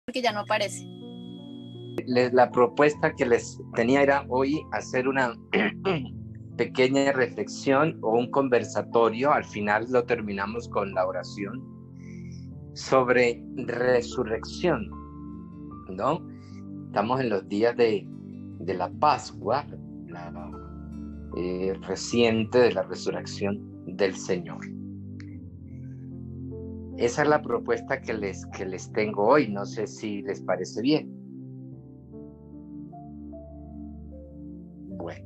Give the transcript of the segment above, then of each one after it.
porque ya no aparece. La propuesta que les tenía era hoy hacer una pequeña reflexión o un conversatorio. Al final lo terminamos con la oración sobre resurrección, ¿no? Estamos en los días de la Pascua, reciente de la resurrección del Señor. Esa es la propuesta que les tengo hoy. No sé si les parece bien. Bueno,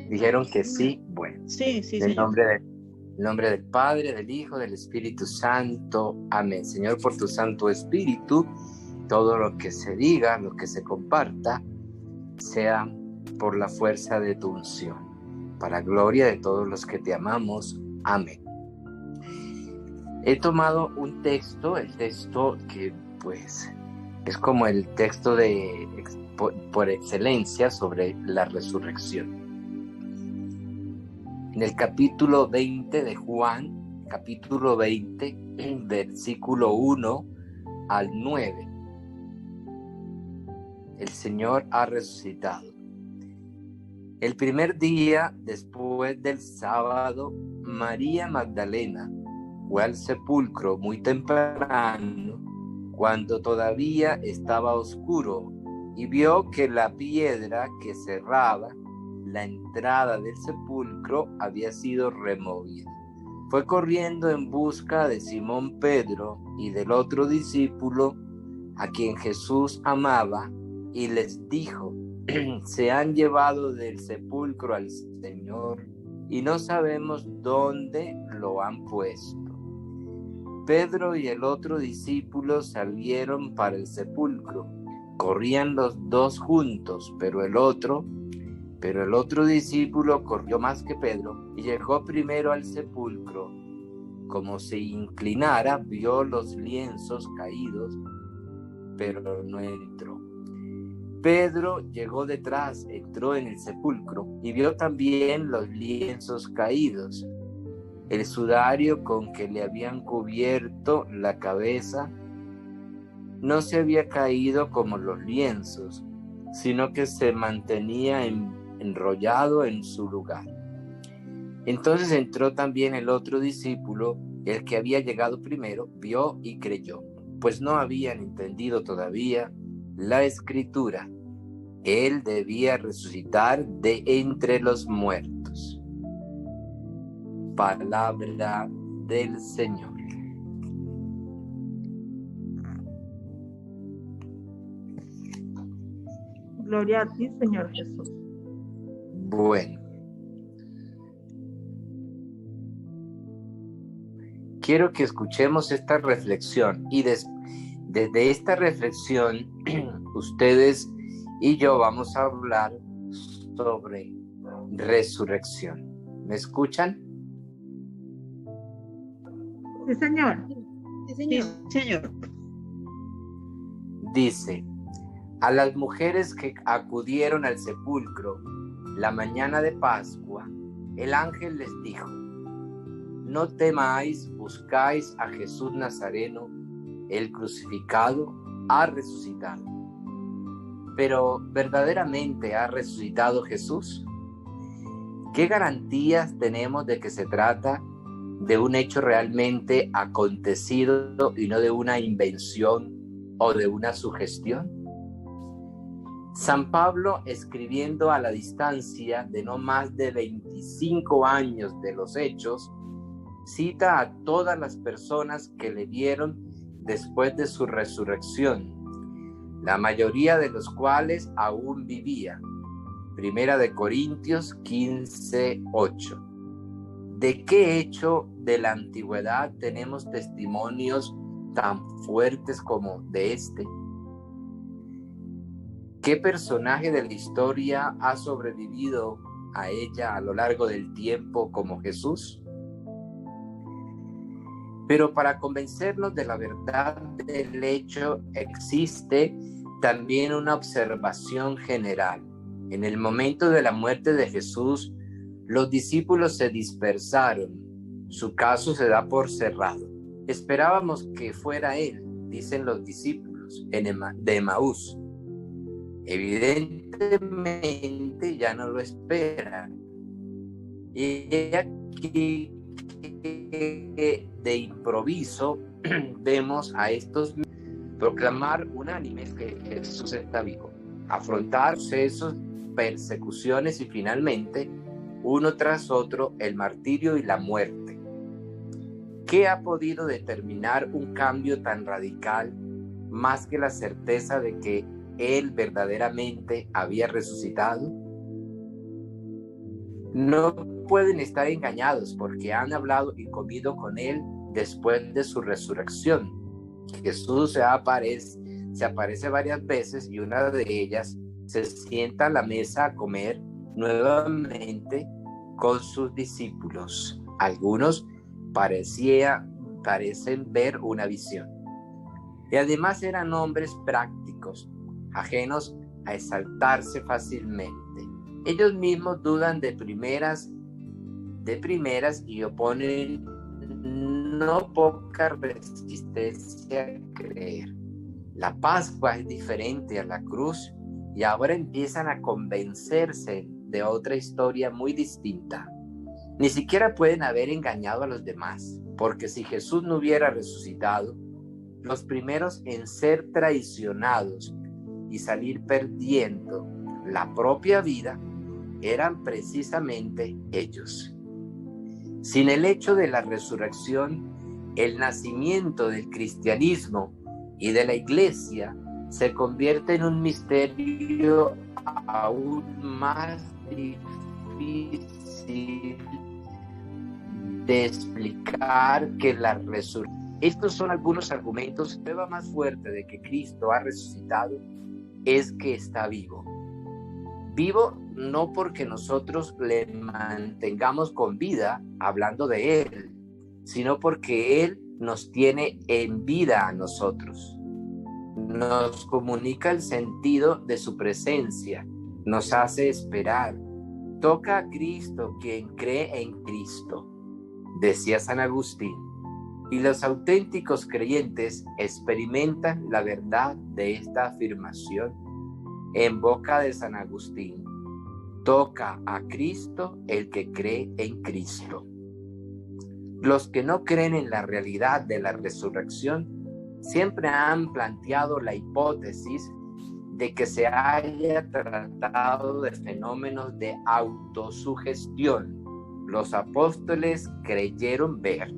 dijeron que sí. Bueno, sí, en el señor. nombre del Padre, del Hijo, del Espíritu Santo. Amén. Señor, por tu Santo Espíritu, todo lo que se diga, lo que se comparta, sea por la fuerza de tu unción, para gloria de todos los que te amamos. Amén. He tomado un texto, el texto que pues es como el texto por excelencia sobre la resurrección. En el capítulo 20 de Juan, capítulo 20, versículo 1 al 9, el Señor ha resucitado. El primer día después del sábado, María Magdalena fue al sepulcro muy temprano, cuando todavía estaba oscuro, y vio que la piedra que cerraba la entrada del sepulcro había sido removida. Fue corriendo en busca de Simón Pedro y del otro discípulo a quien Jesús amaba, y les dijo: se han llevado del sepulcro al Señor y no sabemos dónde lo han puesto. Pedro y el otro discípulo salieron para el sepulcro. Corrían los dos juntos, pero el otro discípulo corrió más que Pedro y llegó primero al sepulcro. Como se inclinara, vio los lienzos caídos, pero no entró. Pedro llegó detrás, entró en el sepulcro y vio también los lienzos caídos. El sudario con que le habían cubierto la cabeza no se había caído como los lienzos, sino que se mantenía enrollado en su lugar. Entonces entró también el otro discípulo, el que había llegado primero, vio y creyó, pues no habían entendido todavía la Escritura: él debía resucitar de entre los muertos. Palabra del Señor. Gloria a ti, Señor Jesús. Bueno, quiero que escuchemos esta reflexión y desde esta reflexión ustedes y yo vamos a hablar sobre resurrección. ¿Me escuchan? Sí, señor. Sí, señor. Sí, señor. Dice: a las mujeres que acudieron al sepulcro la mañana de Pascua, el ángel les dijo: no temáis, buscáis a Jesús Nazareno, el crucificado ha resucitado. Pero ¿verdaderamente ha resucitado Jesús? ¿Qué garantías tenemos de que se trata de un hecho realmente acontecido y no de una invención o de una sugestión? San Pablo, escribiendo a la distancia de no más de 25 años de los hechos, cita a todas las personas que le vieron después de su resurrección, la mayoría de los cuales aún vivía. Primera de Corintios 15:8. ¿De qué hecho de la antigüedad tenemos testimonios tan fuertes como de este? ¿Qué personaje de la historia ha sobrevivido a ella a lo largo del tiempo como Jesús? Pero para convencernos de la verdad del hecho existe también una observación general. En el momento de la muerte de Jesús, los discípulos se dispersaron. Su caso se da por cerrado. Esperábamos que fuera él, dicen los discípulos. discípulos de Emaús. Evidentemente ya no lo esperan. Y aquí de improviso vemos a estos proclamar unánimes que Jesús está vivo, afrontar sucesos, persecuciones y finalmente, uno tras otro, el martirio y la muerte. ¿Qué ha podido determinar un cambio tan radical más que la certeza de que Él verdaderamente había resucitado? No pueden estar engañados porque han hablado y comido con Él después de su resurrección. Jesús se aparece varias veces y una de ellas se sienta a la mesa a comer nuevamente con sus discípulos. Algunos parecen ver una visión. Y además eran hombres prácticos, ajenos a exaltarse fácilmente. Ellos mismos dudan de primeras y oponen no poca resistencia a creer. La Pascua es diferente a la cruz y ahora empiezan a convencerse de otra historia muy distinta. Ni siquiera pueden haber engañado a los demás, porque si Jesús no hubiera resucitado, los primeros en ser traicionados y salir perdiendo la propia vida eran precisamente ellos. Sin el hecho de la resurrección, el nacimiento del cristianismo y de la iglesia se convierte en un misterio aún más difícil de explicar que la resurrección. Estos son algunos argumentos. La prueba más fuerte de que Cristo ha resucitado es que está vivo. Vivo no porque nosotros le mantengamos con vida hablando de Él, sino porque Él nos tiene en vida a nosotros. Nos comunica el sentido de su presencia, nos hace esperar. Toca a Cristo quien cree en Cristo, decía San Agustín. Y los auténticos creyentes experimentan la verdad de esta afirmación en boca de San Agustín. Toca a Cristo el que cree en Cristo. Los que no creen en la realidad de la resurrección siempre han planteado la hipótesis de que se haya tratado de fenómenos de autosugestión. Los apóstoles creyeron ver,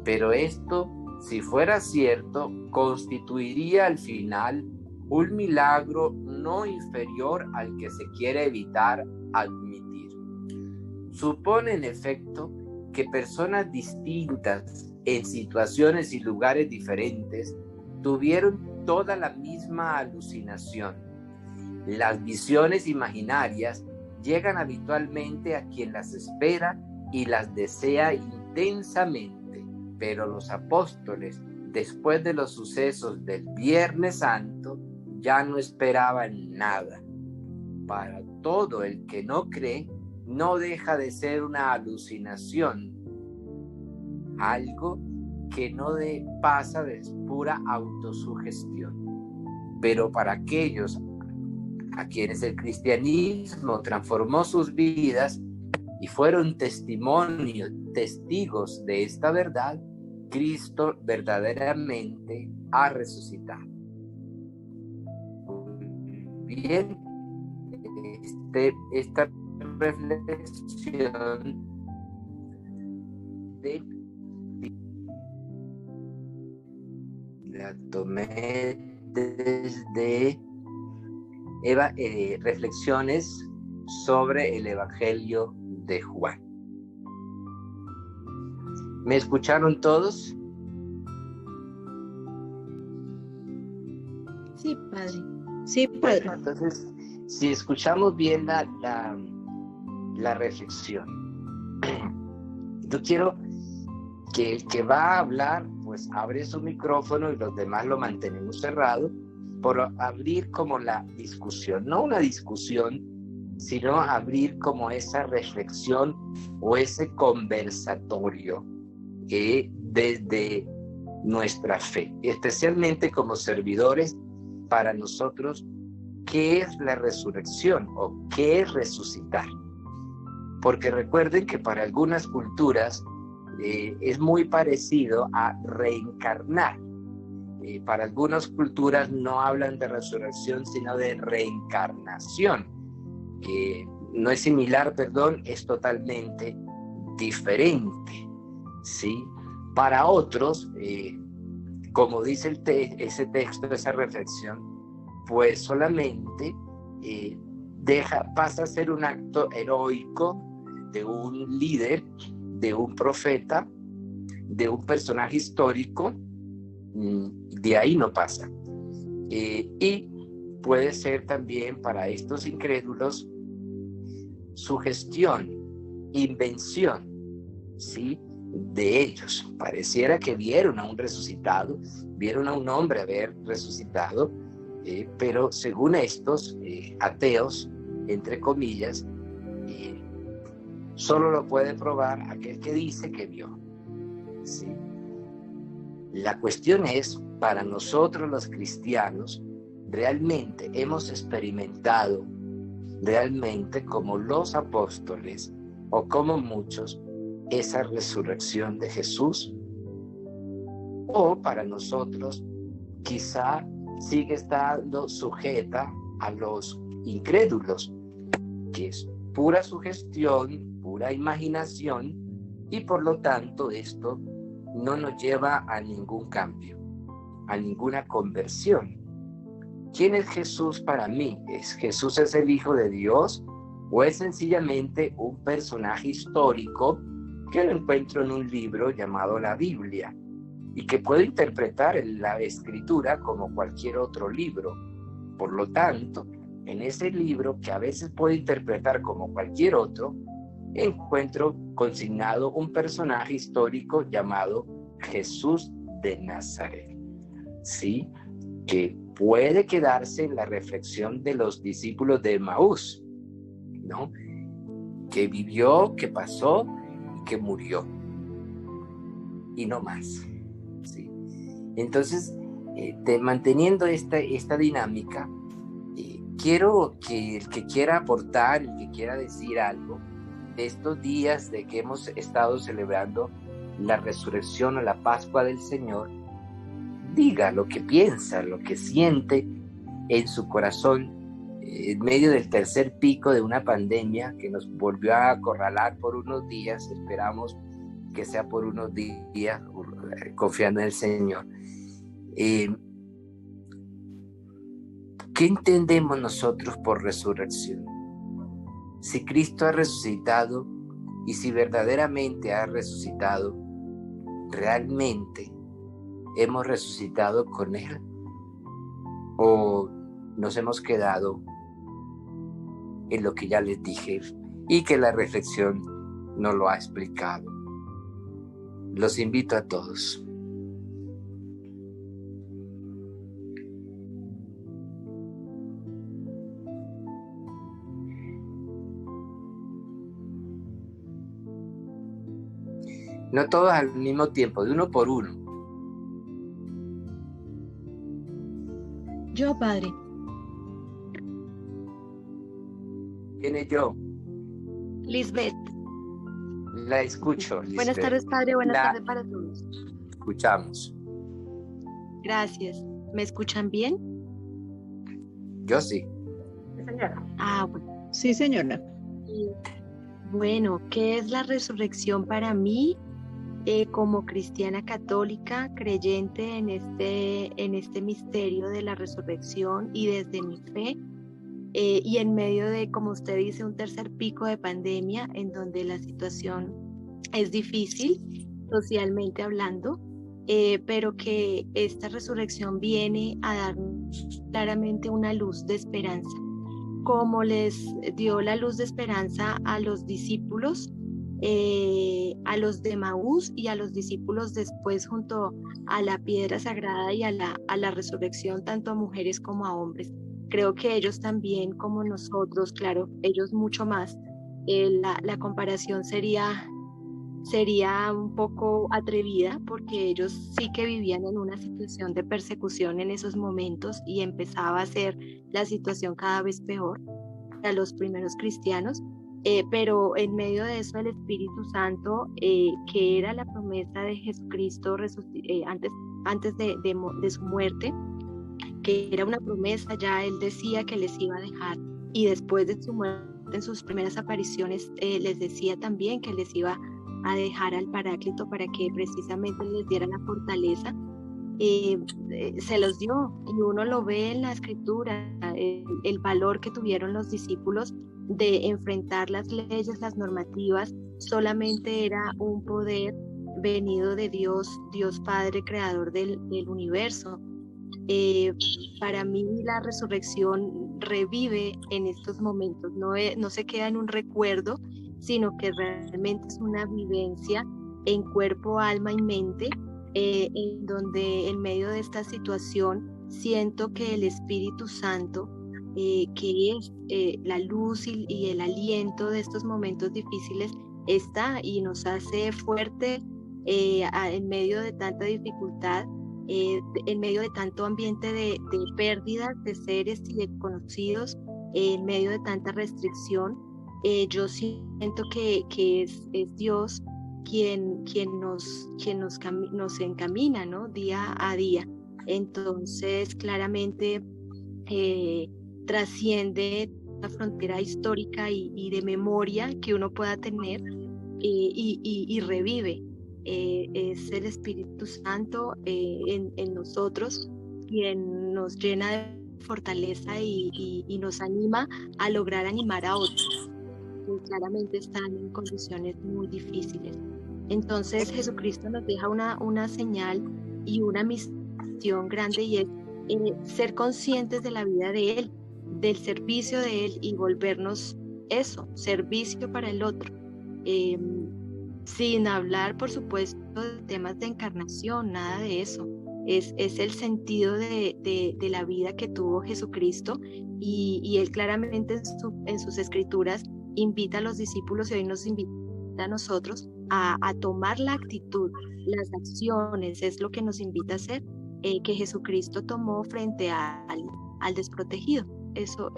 pero esto, si fuera cierto, constituiría al final un milagro no inferior al que se quiere evitar admitir. Supone, en efecto, que personas distintas en situaciones y lugares diferentes tuvieron toda la misma alucinación. Las visiones imaginarias llegan habitualmente a quien las espera y las desea intensamente, pero los apóstoles, después de los sucesos del Viernes Santo, ya no esperaban nada. Para todo el que no cree, no deja de ser una alucinación, algo que no pasa de pura autosugestión. Pero para aquellos a quienes el cristianismo transformó sus vidas y fueron testigos de esta verdad, Cristo verdaderamente ha resucitado. Bien, esta reflexión la tomé desde reflexiones sobre el Evangelio de Juan. ¿Me escucharon todos? Sí, padre. Sí, padre. Entonces, si escuchamos bien la reflexión, yo quiero que el que va a hablar, pues abre su micrófono y los demás lo mantenemos cerrado, por abrir como la discusión, no una discusión, sino abrir como esa reflexión o ese conversatorio desde nuestra fe, especialmente como servidores para nosotros qué es la resurrección o qué es resucitar. Porque recuerden que para algunas culturas es muy parecido a reencarnar. Para algunas culturas no hablan de resurrección, sino de reencarnación. No es similar, perdón, es totalmente diferente, ¿sí? Para otros, como dice ese texto, esa reflexión, pues solamente pasa a ser un acto heroico de un líder, de un profeta, de un personaje histórico, de ahí no pasa. Y puede ser también para estos incrédulos sugestión, invención, ¿sí?, de ellos. Pareciera que vieron a un resucitado, vieron a un hombre haber resucitado, pero según estos ateos, entre comillas, solo lo puede probar aquel que dice que vio, ¿sí? La cuestión es, para nosotros los cristianos, realmente hemos experimentado, realmente como los apóstoles o como muchos, esa resurrección de Jesús, o para nosotros quizá sigue estando sujeta a los incrédulos, que es pura sugestión, pura imaginación, y por lo tanto esto no nos lleva a ningún cambio, a ninguna conversión. ¿Quién es Jesús para mí? ¿Jesús es el Hijo de Dios o es sencillamente un personaje histórico que lo encuentro en un libro llamado la Biblia y que puedo interpretar en la Escritura como cualquier otro libro? Por lo tanto, en ese libro, que a veces puedo interpretar como cualquier otro, encuentro consignado un personaje histórico llamado Jesús de Nazaret, ¿sí?, que puede quedarse en la reflexión de los discípulos de Emaús, ¿no?, que vivió, que pasó y que murió, y no más, ¿sí? Entonces, manteniendo esta dinámica, quiero que el que quiera aportar, el que quiera decir algo, estos días de que hemos estado celebrando la resurrección o la Pascua del Señor, diga lo que piensa, lo que siente en su corazón en medio del tercer pico de una pandemia que nos volvió a acorralar por unos días. Esperamos que sea por unos días, confiando en el Señor. ¿Qué entendemos nosotros por resurrección? Si Cristo ha resucitado y si verdaderamente ha resucitado, ¿realmente hemos resucitado con Él? ¿O nos hemos quedado en lo que ya les dije y que la reflexión no lo ha explicado? Los invito a todos. No todos al mismo tiempo, de uno por uno. Yo, padre. ¿Quién es yo? Lisbeth. La escucho, Lisbeth. Buenas tardes, padre. Buenas tardes para todos. Escuchamos. Gracias. ¿Me escuchan bien? Yo sí. Señora. Bueno. Sí, señora. Bueno, ¿qué es la resurrección para mí? Como cristiana católica, creyente en este misterio de la resurrección y desde mi fe, y en medio de, como usted dice, un tercer pico de pandemia en donde la situación es difícil socialmente hablando, pero que esta resurrección viene a darnos claramente una luz de esperanza, como les dio la luz de esperanza a los discípulos, a los de Emaús y a los discípulos después junto a la piedra sagrada y a la resurrección, tanto a mujeres como a hombres. Creo que ellos también, como nosotros, claro, ellos mucho más. La comparación sería sería un poco atrevida porque ellos sí que vivían en una situación de persecución en esos momentos y empezaba a ser la situación cada vez peor para los primeros cristianos. Pero en medio de eso el Espíritu Santo, que era la promesa de Jesucristo antes de su muerte, que era una promesa, ya él decía que les iba a dejar, y después de su muerte, en sus primeras apariciones, les decía también que les iba a dejar al Paráclito para que precisamente les diera la fortaleza. Se los dio, y uno lo ve en la Escritura, el valor que tuvieron los discípulos de enfrentar las leyes, las normativas. Solamente era un poder venido de Dios, Dios Padre, creador del universo. Para mí la resurrección revive en estos momentos, no se queda en un recuerdo, sino que realmente es una vivencia en cuerpo, alma y mente, en donde en medio de esta situación siento que el Espíritu Santo, que es la luz y el aliento de estos momentos difíciles, está y nos hace fuerte en medio de tanta dificultad, en medio de tanto ambiente de pérdidas de seres y de conocidos, en medio de tanta restricción. Yo siento que es Dios quien nos encamina, ¿no? Día a día. Entonces, claramente trasciende la frontera histórica y de memoria que uno pueda tener, y revive. Es el Espíritu Santo en nosotros quien nos llena de fortaleza y nos anima a lograr animar a otros que claramente están en condiciones muy difíciles. Entonces Jesucristo nos deja una señal y una misión grande, y es ser conscientes de la vida de Él, del servicio de Él, y volvernos eso, servicio para el otro. Sin hablar, por supuesto, de temas de encarnación, nada de eso. Es el sentido de la vida que tuvo Jesucristo, y Él claramente en sus escrituras invita a los discípulos, y hoy nos invita a nosotros a tomar la actitud, las acciones, es lo que nos invita a hacer, que Jesucristo tomó frente al desprotegido. Eso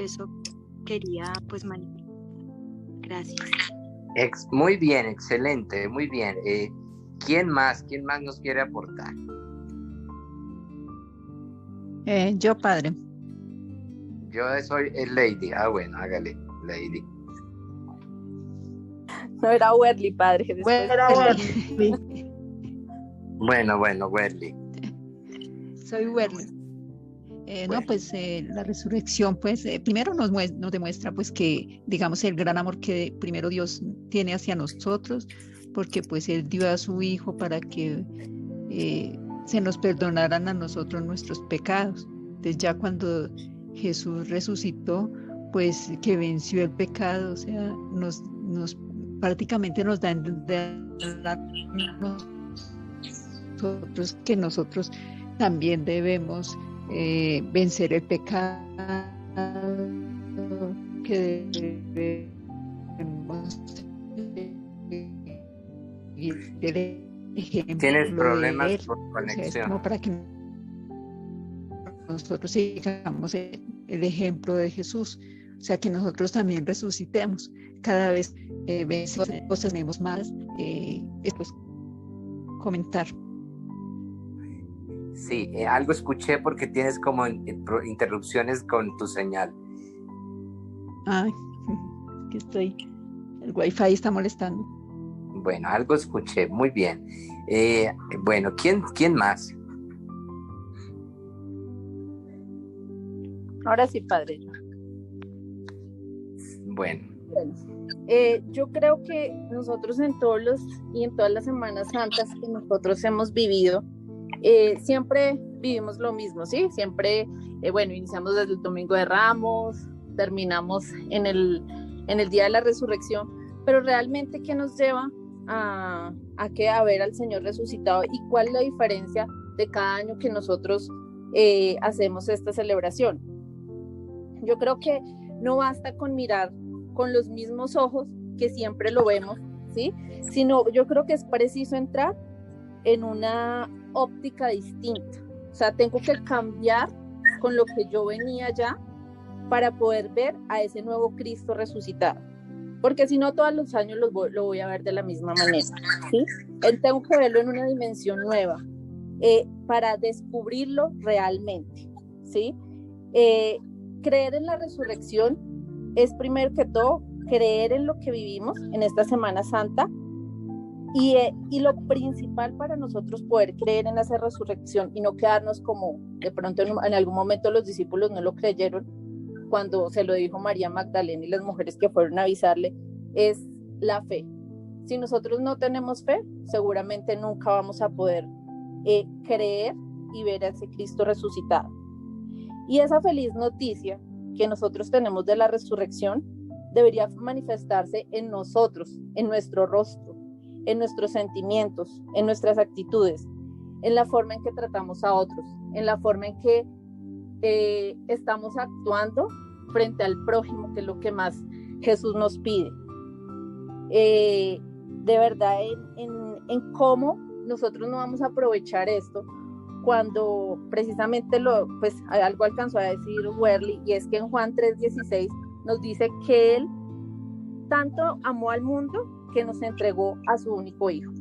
quería pues manifestar. Gracias. Muy bien, excelente, muy bien. ¿Quién más nos quiere aportar? Yo, padre. Yo soy el Lady. Bueno, hágale, Lady. No, era Werly, padre. Era Werly. Bueno, Werly. Soy Werly. Bueno. No, pues la resurrección, pues primero nos demuestra pues que, digamos, el gran amor que primero Dios tiene hacia nosotros, porque pues Él dio a su Hijo para que se nos perdonaran a nosotros nuestros pecados. Entonces ya cuando Jesús resucitó, pues que venció el pecado, o sea, nos prácticamente nos da a entender nosotros que nosotros también debemos vencer el pecado, que debemos seguir el ejemplo. Tienes problemas de él. por conexión. O sea, es como para que nosotros sigamos el ejemplo de Jesús, o sea, que nosotros también resucitemos cada vez, cosas tenemos más, después comentar. Sí, algo escuché porque tienes como interrupciones con tu señal. Ay, que el wifi está molestando. Bueno, algo escuché, muy bien. Bueno, ¿quién más? Ahora sí, padre. Bueno. Yo creo que nosotros en todas las Semanas Santas que nosotros hemos vivido, siempre vivimos lo mismo, ¿sí? Siempre, iniciamos desde el Domingo de Ramos, terminamos en el Día de la Resurrección, pero realmente, ¿qué nos lleva a ver al Señor resucitado? ¿Y cuál es la diferencia de cada año que nosotros hacemos esta celebración? Yo creo que no basta con mirar con los mismos ojos que siempre lo vemos, ¿sí? Sino yo creo que es preciso entrar en una óptica distinta. O sea, tengo que cambiar con lo que yo venía ya para poder ver a ese nuevo Cristo resucitado. Porque si no, todos los años lo voy a ver de la misma manera, ¿sí? Tengo que verlo en una dimensión nueva, para descubrirlo realmente, ¿sí? Creer en la resurrección es primero que todo creer en lo que vivimos en esta Semana Santa, y lo principal para nosotros poder creer en esa resurrección y no quedarnos como de pronto en algún momento los discípulos no lo creyeron cuando se lo dijo María Magdalena y las mujeres que fueron a avisarle, es la fe. Si nosotros no tenemos fe, seguramente nunca vamos a poder creer y ver a ese Cristo resucitado. Y esa feliz noticia que nosotros tenemos de la resurrección debería manifestarse en nosotros, en nuestro rostro, en nuestros sentimientos, en nuestras actitudes, en la forma en que tratamos a otros, en la forma en que estamos actuando frente al prójimo, que es lo que más Jesús nos pide. De verdad, en cómo nosotros no vamos a aprovechar esto cuando precisamente pues algo alcanzó a decir Werly, y es que en Juan 3:16 nos dice que Él tanto amó al mundo que nos entregó a su único hijo.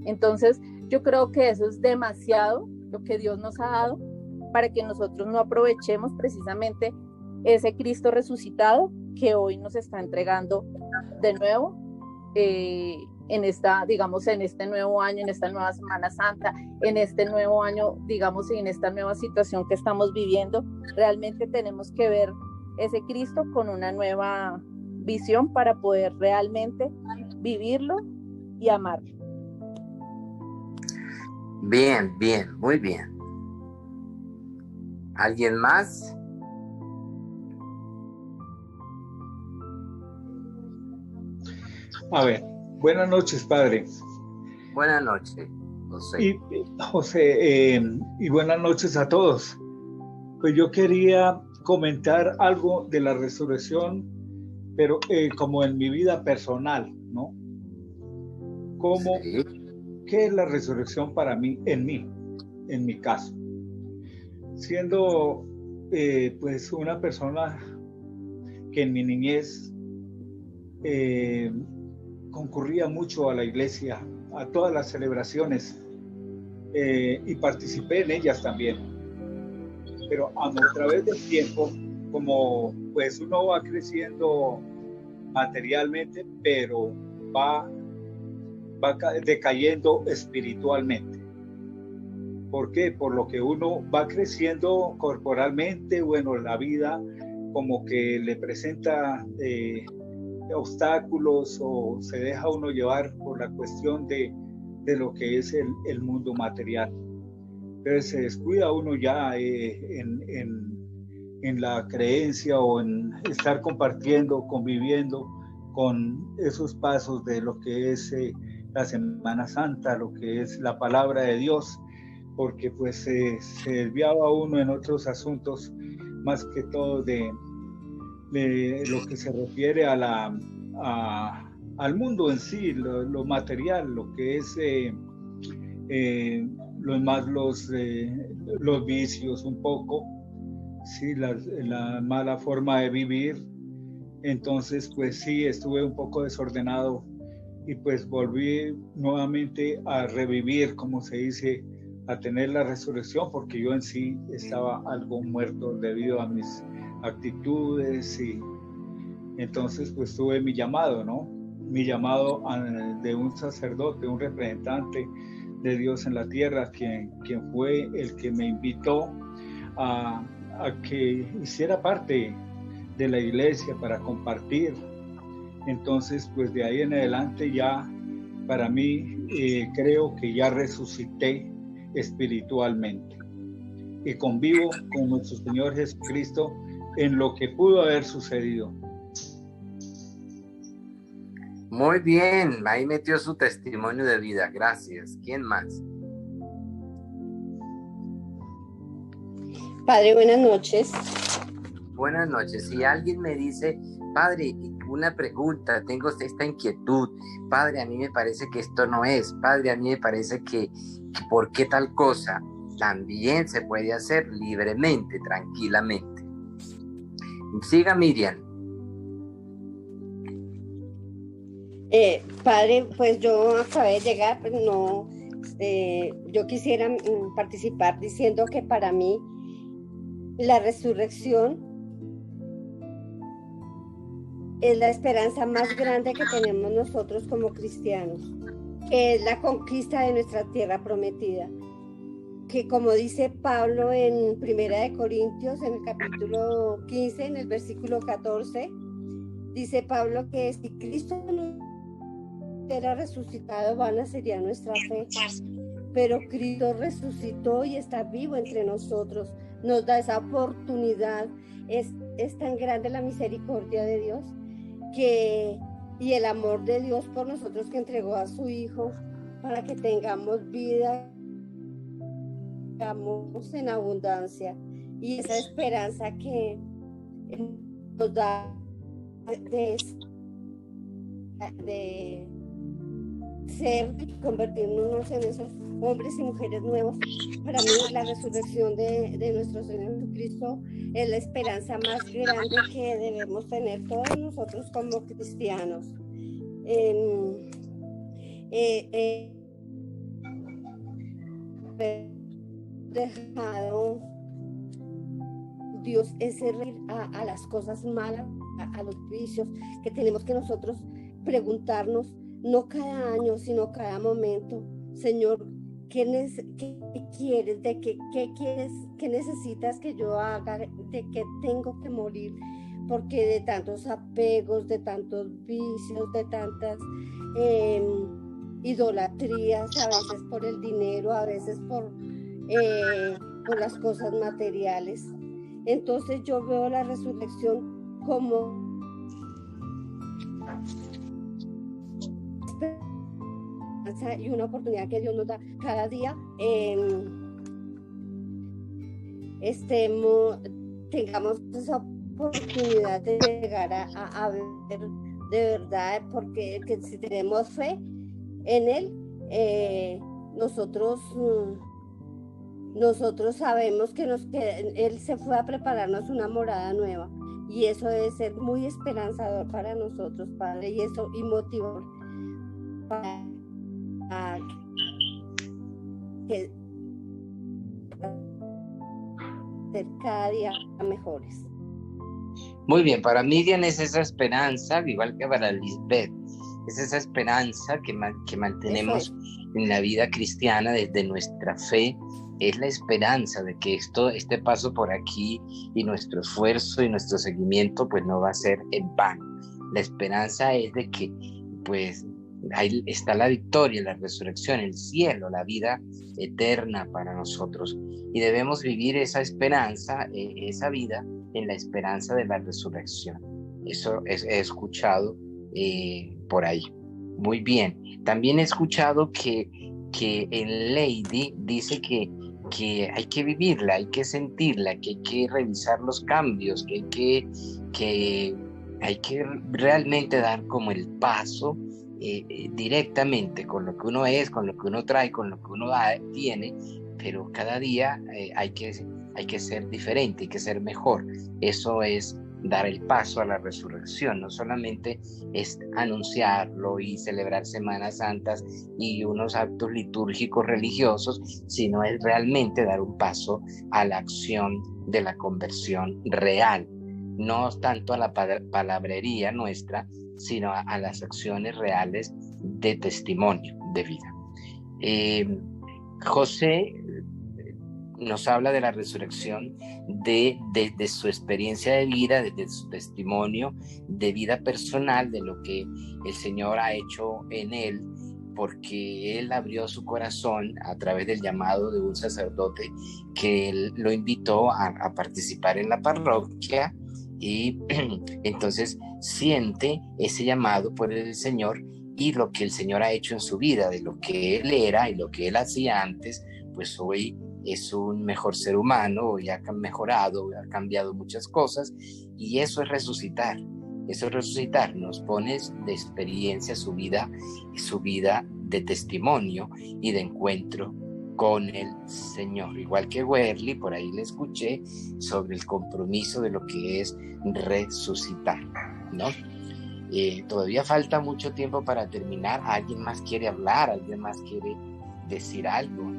Entonces yo creo que eso es demasiado lo que Dios nos ha dado para que nosotros no aprovechemos precisamente ese Cristo resucitado que hoy nos está entregando de nuevo en este nuevo año, en esta nueva Semana Santa, en este nuevo año, digamos, y en esta nueva situación que estamos viviendo. Realmente tenemos que ver ese Cristo con una nueva visión para poder realmente vivirlo y amarlo. Bien, muy bien. ¿Alguien más? A ver, buenas noches, padre. Buenas noches, José. Y buenas noches a todos. Pues yo quería comentar algo de la resurrección, pero como en mi vida personal, ¿no? Sí. ¿Qué es la resurrección para mí, en mi caso? Siendo pues una persona que en mi niñez concurría mucho a la iglesia, a todas las celebraciones, y participé en ellas también. Pero a través del tiempo, como pues uno va creciendo materialmente, pero va decayendo espiritualmente. ¿Por qué? Por lo que uno va creciendo corporalmente, bueno, la vida como que le presenta obstáculos, o se deja uno llevar por la cuestión de lo que es el mundo material. Entonces se descuida uno ya en la creencia o en estar compartiendo, conviviendo con esos pasos de lo que es la Semana Santa, lo que es la palabra de Dios, porque pues se desviaba uno en otros asuntos, más que todo de lo que se refiere al mundo en sí, lo material, lo que es los vicios un poco, sí, la mala forma de vivir. Entonces pues sí, estuve un poco desordenado y pues volví nuevamente a revivir, como se dice, a tener la resurrección, porque yo en sí estaba algo muerto debido a mis actitudes, y entonces pues tuve mi llamado, ¿no? Mi llamado de un sacerdote, un representante de Dios en la tierra, quien fue el que me invitó a que hiciera parte de la iglesia para compartir. Entonces pues de ahí en adelante ya para mí creo que ya resucité espiritualmente y convivo con nuestro Señor Jesucristo en lo que pudo haber sucedido. Muy bien, ahí metió su testimonio de vida, gracias. ¿Quién más? Padre, buenas noches. Buenas noches. Si alguien me dice, padre, una pregunta, tengo esta inquietud. Padre, a mí me parece que esto no es. Padre, a mí me parece que ¿por qué tal cosa? También se puede hacer libremente, tranquilamente. Siga, Miriam. Padre, pues yo acabé de llegar, pero no, yo quisiera participar diciendo que para mí la resurrección es la esperanza más grande que tenemos nosotros como cristianos, que es la conquista de nuestra tierra prometida, que como dice Pablo en Primera de Corintios, en el capítulo 15, en el versículo 14, dice Pablo que si Cristo no era resucitado, vana sería nuestra fe, pero Cristo resucitó y está vivo entre nosotros, nos da esa oportunidad. Es tan grande la misericordia de Dios y el amor de Dios por nosotros, que entregó a su Hijo para que tengamos vida, tengamos en abundancia, y esa esperanza que nos da de ser, convertirnos en esos hombres y mujeres nuevos. Para mí la resurrección de nuestro Señor Jesucristo es la esperanza más grande que debemos tener todos nosotros como cristianos. Dejado Dios ese a las cosas malas, a los vicios, que tenemos que nosotros preguntarnos, no cada año, sino cada momento: Señor, ¿qué quieres? ¿Qué quieres? ¿Qué necesitas que yo haga? ¿De qué tengo que morir? Porque de tantos apegos, de tantos vicios, de tantas idolatrías, a veces por el dinero, a veces por las cosas materiales. Entonces yo veo la resurrección como y una oportunidad que Dios nos da cada día. Tengamos esa oportunidad de llegar a ver de verdad, porque que si tenemos fe en Él, nosotros sabemos que Él se fue a prepararnos una morada nueva, y eso debe ser muy esperanzador para nosotros, Padre, y motivador para que ser cada día mejores. Muy bien, para Miriam es esa esperanza, igual que para Lisbeth, es esa esperanza que mantenemos en la vida cristiana desde nuestra fe. Es la esperanza de que este paso por aquí y nuestro esfuerzo y nuestro seguimiento pues no va a ser en vano. La esperanza es de que pues ahí está la victoria, la resurrección, el cielo, la vida eterna para nosotros, y debemos vivir esa esperanza, esa vida en la esperanza de la resurrección. Eso he escuchado por ahí. Muy bien. También he escuchado que en Lady dice que hay que vivirla, hay que sentirla, que hay que revisar los cambios, que hay que realmente dar como el paso directamente con lo que uno es, con lo que uno trae, con lo que uno tiene, pero cada día hay que ser diferente, hay que ser mejor. Eso es dar el paso a la resurrección. No solamente es anunciarlo y celebrar Semanas Santas y unos actos litúrgicos religiosos, sino es realmente dar un paso a la acción de la conversión real, no tanto a la palabrería nuestra, sino a las acciones reales de testimonio de vida. José nos habla de la resurrección, de su experiencia de vida, de su testimonio de vida personal, de lo que el Señor ha hecho en él, porque él abrió su corazón a través del llamado de un sacerdote que él lo invitó a participar en la parroquia, y entonces siente ese llamado por el Señor y lo que el Señor ha hecho en su vida, de lo que él era y lo que él hacía antes, pues hoy es un mejor ser humano, y ha mejorado, ha cambiado muchas cosas, y eso es resucitar. Eso es resucitar, nos pones de experiencia su vida de testimonio y de encuentro con el Señor. Igual que Werly, por ahí le escuché sobre el compromiso de lo que es resucitar, ¿no? Todavía falta mucho tiempo para terminar. ¿Alguien más quiere hablar? ¿Alguien más quiere decir algo?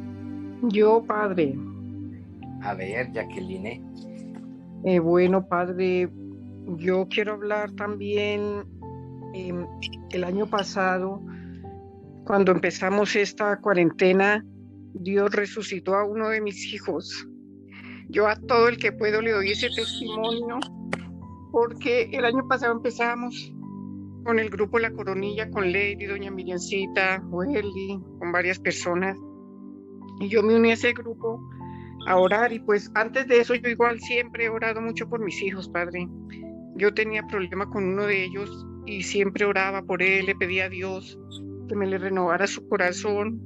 Yo, padre. A ver, Jacqueline. Bueno, padre, yo quiero hablar también. El año pasado, cuando empezamos esta cuarentena, Dios resucitó a uno de mis hijos. Yo a todo el que puedo le doy ese testimonio, porque el año pasado empezamos con el grupo La Coronilla, con Lady, doña Miriancita, Welly, con varias personas. Y yo me uní a ese grupo a orar, y pues antes de eso yo igual siempre he orado mucho por mis hijos, padre. Yo tenía problema con uno de ellos y siempre oraba por él, le pedía a Dios que me le renovara su corazón,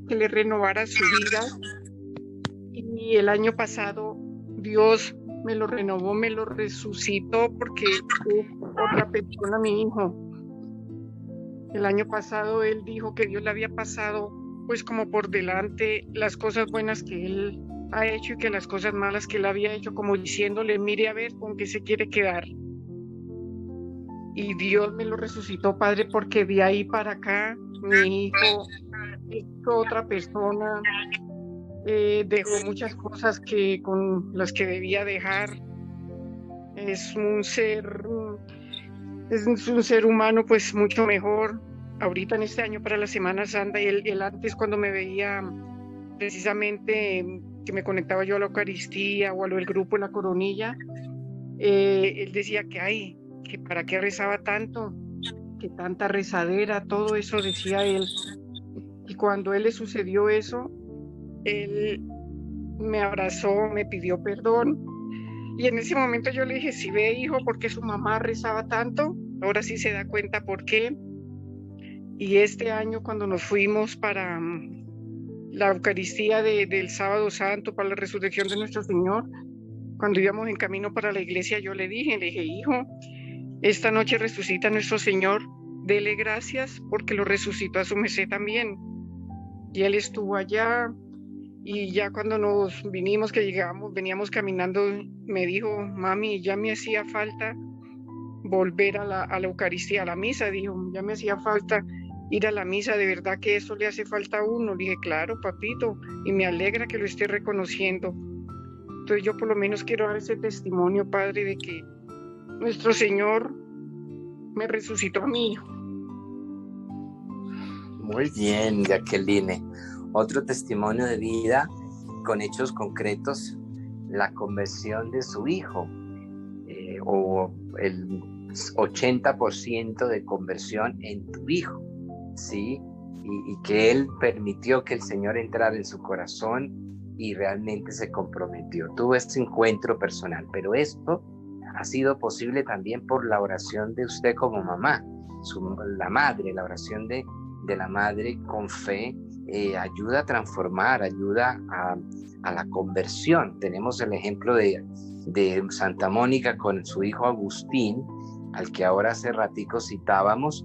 que le renovara su vida. Y el año pasado Dios me lo renovó, me lo resucitó, porque es otra persona, mi hijo. El año pasado él dijo que Dios le había pasado pues como por delante las cosas buenas que él ha hecho y que las cosas malas que él había hecho, como diciéndole, mire a ver con qué se quiere quedar. Y Dios me lo resucitó, padre, porque de ahí para acá mi hijo es otra persona, dejó muchas cosas con las que debía dejar. Es un ser humano pues mucho mejor. Ahorita en este año para la Semana Santa, y él antes, cuando me veía precisamente que me conectaba yo a la Eucaristía o a lo del grupo La Coronilla, él decía que para qué rezaba tanto, que tanta rezadera, todo eso decía él. Y cuando a él le sucedió eso, él me abrazó, me pidió perdón, y en ese momento yo le dije, si ve, hijo, ¿por qué su mamá rezaba tanto? Ahora sí se da cuenta por qué. Y este año, cuando nos fuimos para la Eucaristía del Sábado Santo, para la resurrección de nuestro Señor, cuando íbamos en camino para la iglesia, yo le dije, hijo, esta noche resucita nuestro Señor, dele gracias porque lo resucitó a su merced también. Y él estuvo allá, y ya cuando nos vinimos, que veníamos caminando, me dijo, mami, ya me hacía falta volver a la Eucaristía, a la misa, dijo, ya me hacía falta ir a la misa, de verdad que eso le hace falta a uno. Le dije, claro, papito, y me alegra que lo esté reconociendo. Entonces yo por lo menos quiero dar ese testimonio, padre, de que nuestro Señor me resucitó a mi hijo. Muy bien, Jacqueline. Otro testimonio de vida con hechos concretos, la conversión de su hijo, o el 80% de conversión en tu hijo, ¿sí? Y que él permitió que el Señor entrara en su corazón y realmente se comprometió. Tuvo este encuentro personal, pero esto ha sido posible también por la oración de usted como mamá, la madre, la oración de la madre con fe. Ayuda a transformar, ayuda a la conversión. Tenemos el ejemplo de Santa Mónica con su hijo Agustín, al que ahora hace ratico citábamos.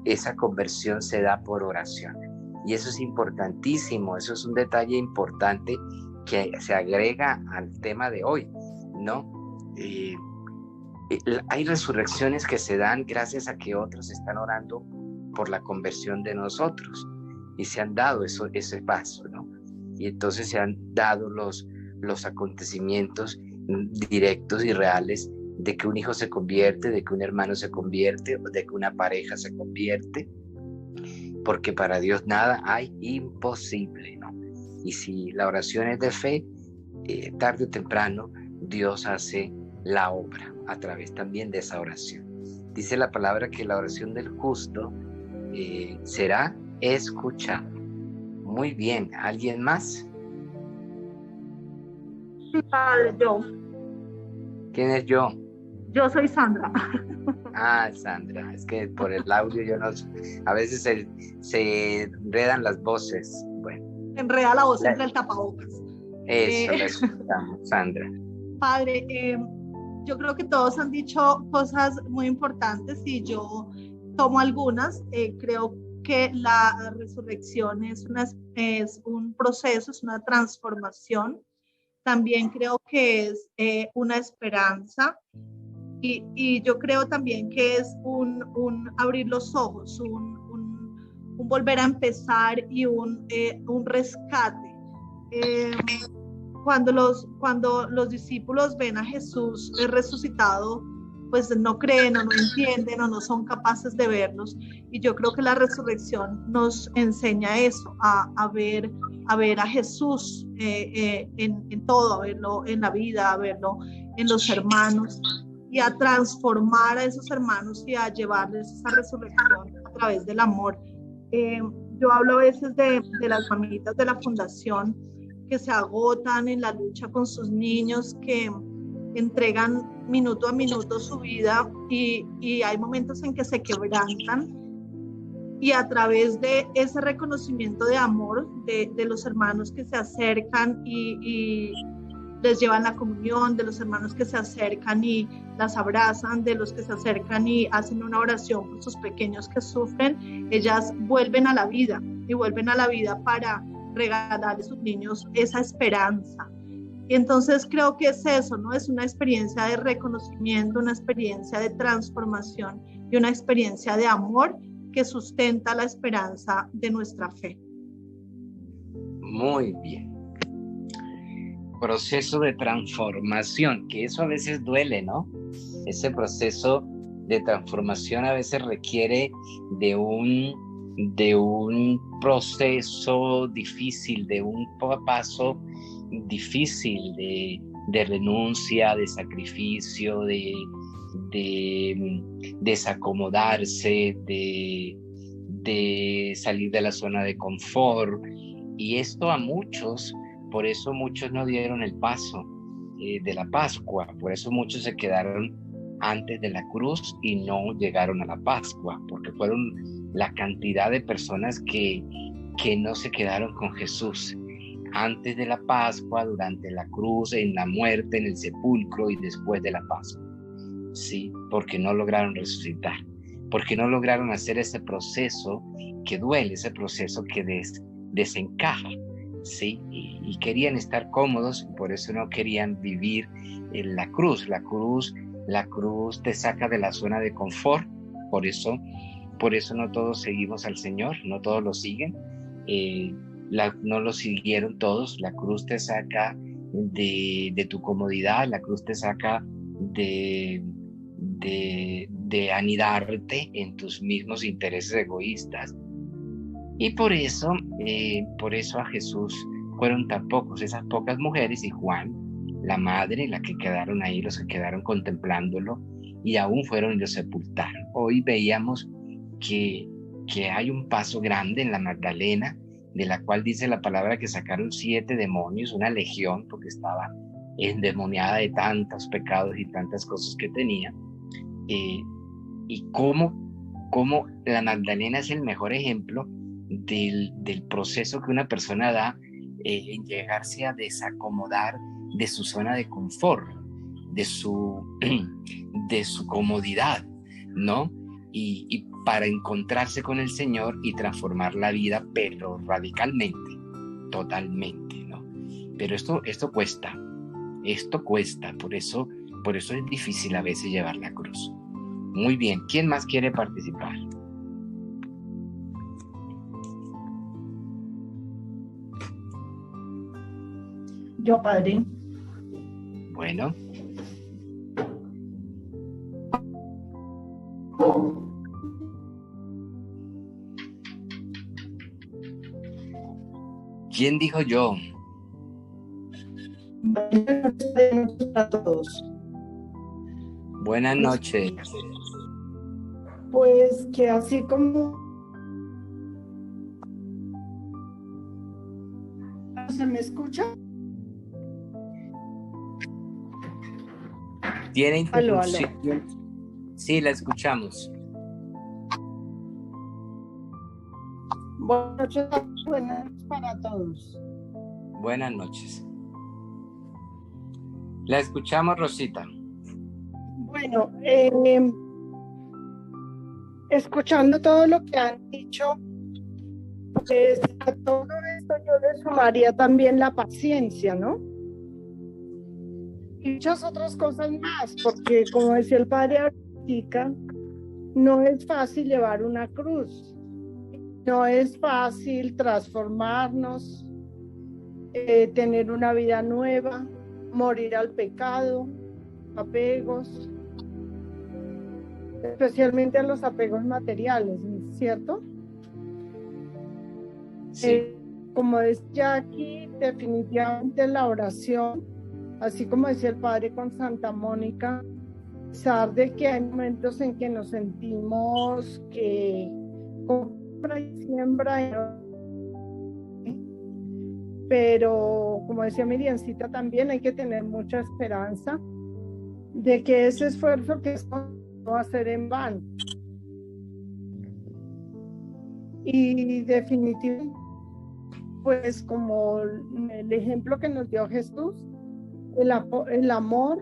Esa conversión se da por oración, y eso es importantísimo, eso es un detalle importante que se agrega al tema de hoy, ¿no? Hay resurrecciones que se dan gracias a que otros están orando por la conversión de nosotros, y se han dado ese paso, ¿no? Y entonces se han dado los acontecimientos directos y reales de que un hijo se convierte, de que un hermano se convierte, de que una pareja se convierte, porque para Dios nada hay imposible, ¿no? Y si la oración es de fe, tarde o temprano Dios hace la obra a través también de esa oración. Dice la palabra que la oración del justo será escuchada. Muy bien, ¿alguien más? Padre, yo. ¿Quién es yo? Yo soy Sandra. Ah, Sandra, es que por el audio yo no, a veces se enredan las voces. Bueno. Enreda la voz entre el tapabocas. Eso, la escuchamos, Sandra. Padre, yo creo que todos han dicho cosas muy importantes y yo tomo algunas. Creo que la resurrección es un proceso, es una transformación. También creo que es una esperanza y yo creo también que es un abrir los ojos, un volver a empezar y un rescate. Cuando los discípulos ven a Jesús resucitado, pues no creen o no entienden o no son capaces de verlos. Y yo creo que la resurrección nos enseña eso, a ver a Jesús en todo, a verlo en la vida, a verlo en los hermanos y a transformar a esos hermanos y a llevarles esa resurrección a través del amor. Yo hablo a veces de las mamitas de la fundación que se agotan en la lucha con sus niños, que entregan minuto a minuto su vida y hay momentos en que se quebrantan, y a través de ese reconocimiento de amor de los hermanos que se acercan y les llevan la comunión, de los hermanos que se acercan y las abrazan, de los que se acercan y hacen una oración por sus pequeños que sufren, ellas vuelven a la vida y vuelven a la vida para regalarle a sus niños esa esperanza. Y entonces creo que es eso, ¿no? Es una experiencia de reconocimiento, una experiencia de transformación y una experiencia de amor que sustenta la esperanza de nuestra fe. Muy bien. Proceso de transformación, que eso a veces duele, ¿no? Ese proceso de transformación a veces requiere de un proceso difícil, de un paso difícil de renuncia, de sacrificio, de desacomodarse, de salir de la zona de confort. Y esto a muchos, por eso muchos no dieron el paso de la Pascua, por eso muchos se quedaron antes de la cruz y no llegaron a la Pascua, porque fueron la cantidad de personas que no se quedaron con Jesús antes de la Pascua, durante la cruz, en la muerte, en el sepulcro y después de la Pascua. Sí, porque no lograron resucitar, porque no lograron hacer ese proceso que duele, ese proceso que desencaja, sí, y querían estar cómodos, y por eso no querían vivir en la cruz. La cruz te saca de la zona de confort, por eso no todos seguimos al Señor, no todos lo siguen, no lo siguieron todos. La cruz te saca de tu comodidad, la cruz te saca de anidarte en tus mismos intereses egoístas. Y por eso a Jesús fueron tan pocos, esas pocas mujeres, y Juan, la madre, la que quedaron ahí, los que quedaron contemplándolo, y aún fueron y lo sepultaron. Hoy veíamos que hay un paso grande en la Magdalena, de la cual dice la palabra que sacaron 7 demonios, una legión, porque estaba endemoniada de tantos pecados y tantas cosas que tenía. Y cómo la Magdalena es el mejor ejemplo del proceso que una persona da en llegarse a desacomodar de su zona de confort, de su comodidad, ¿no? Y para encontrarse con el Señor y transformar la vida, pero radicalmente, totalmente, ¿no? Pero esto cuesta, por eso es difícil a veces llevar la cruz. Muy bien, ¿quién más quiere participar? Yo, padre. Bueno. ¿Quién dijo yo? A todos. Buenas noches. Pues que así como ¿se me escucha? ¿Tiene interrupción? Aló. Sí, la escuchamos. Buenas noches para todos. Buenas noches. La escuchamos, Rosita. Bueno, escuchando todo lo que han dicho, pues a todo esto yo le sumaría también la paciencia, ¿no? Y muchas otras cosas más, porque como decía el padre ahorita, no es fácil llevar una cruz, no es fácil transformarnos, tener una vida nueva, morir al pecado, apegos, especialmente a los apegos materiales, ¿cierto? Sí. Como decía aquí, definitivamente la oración, así como decía el padre con Santa Mónica, a pesar de que hay momentos en que nos sentimos que compra y siembra, pero como decía Miriamcita también hay que tener mucha esperanza de que ese esfuerzo que no va a ser en vano. Y definitivamente, pues como el ejemplo que nos dio Jesús, el amor,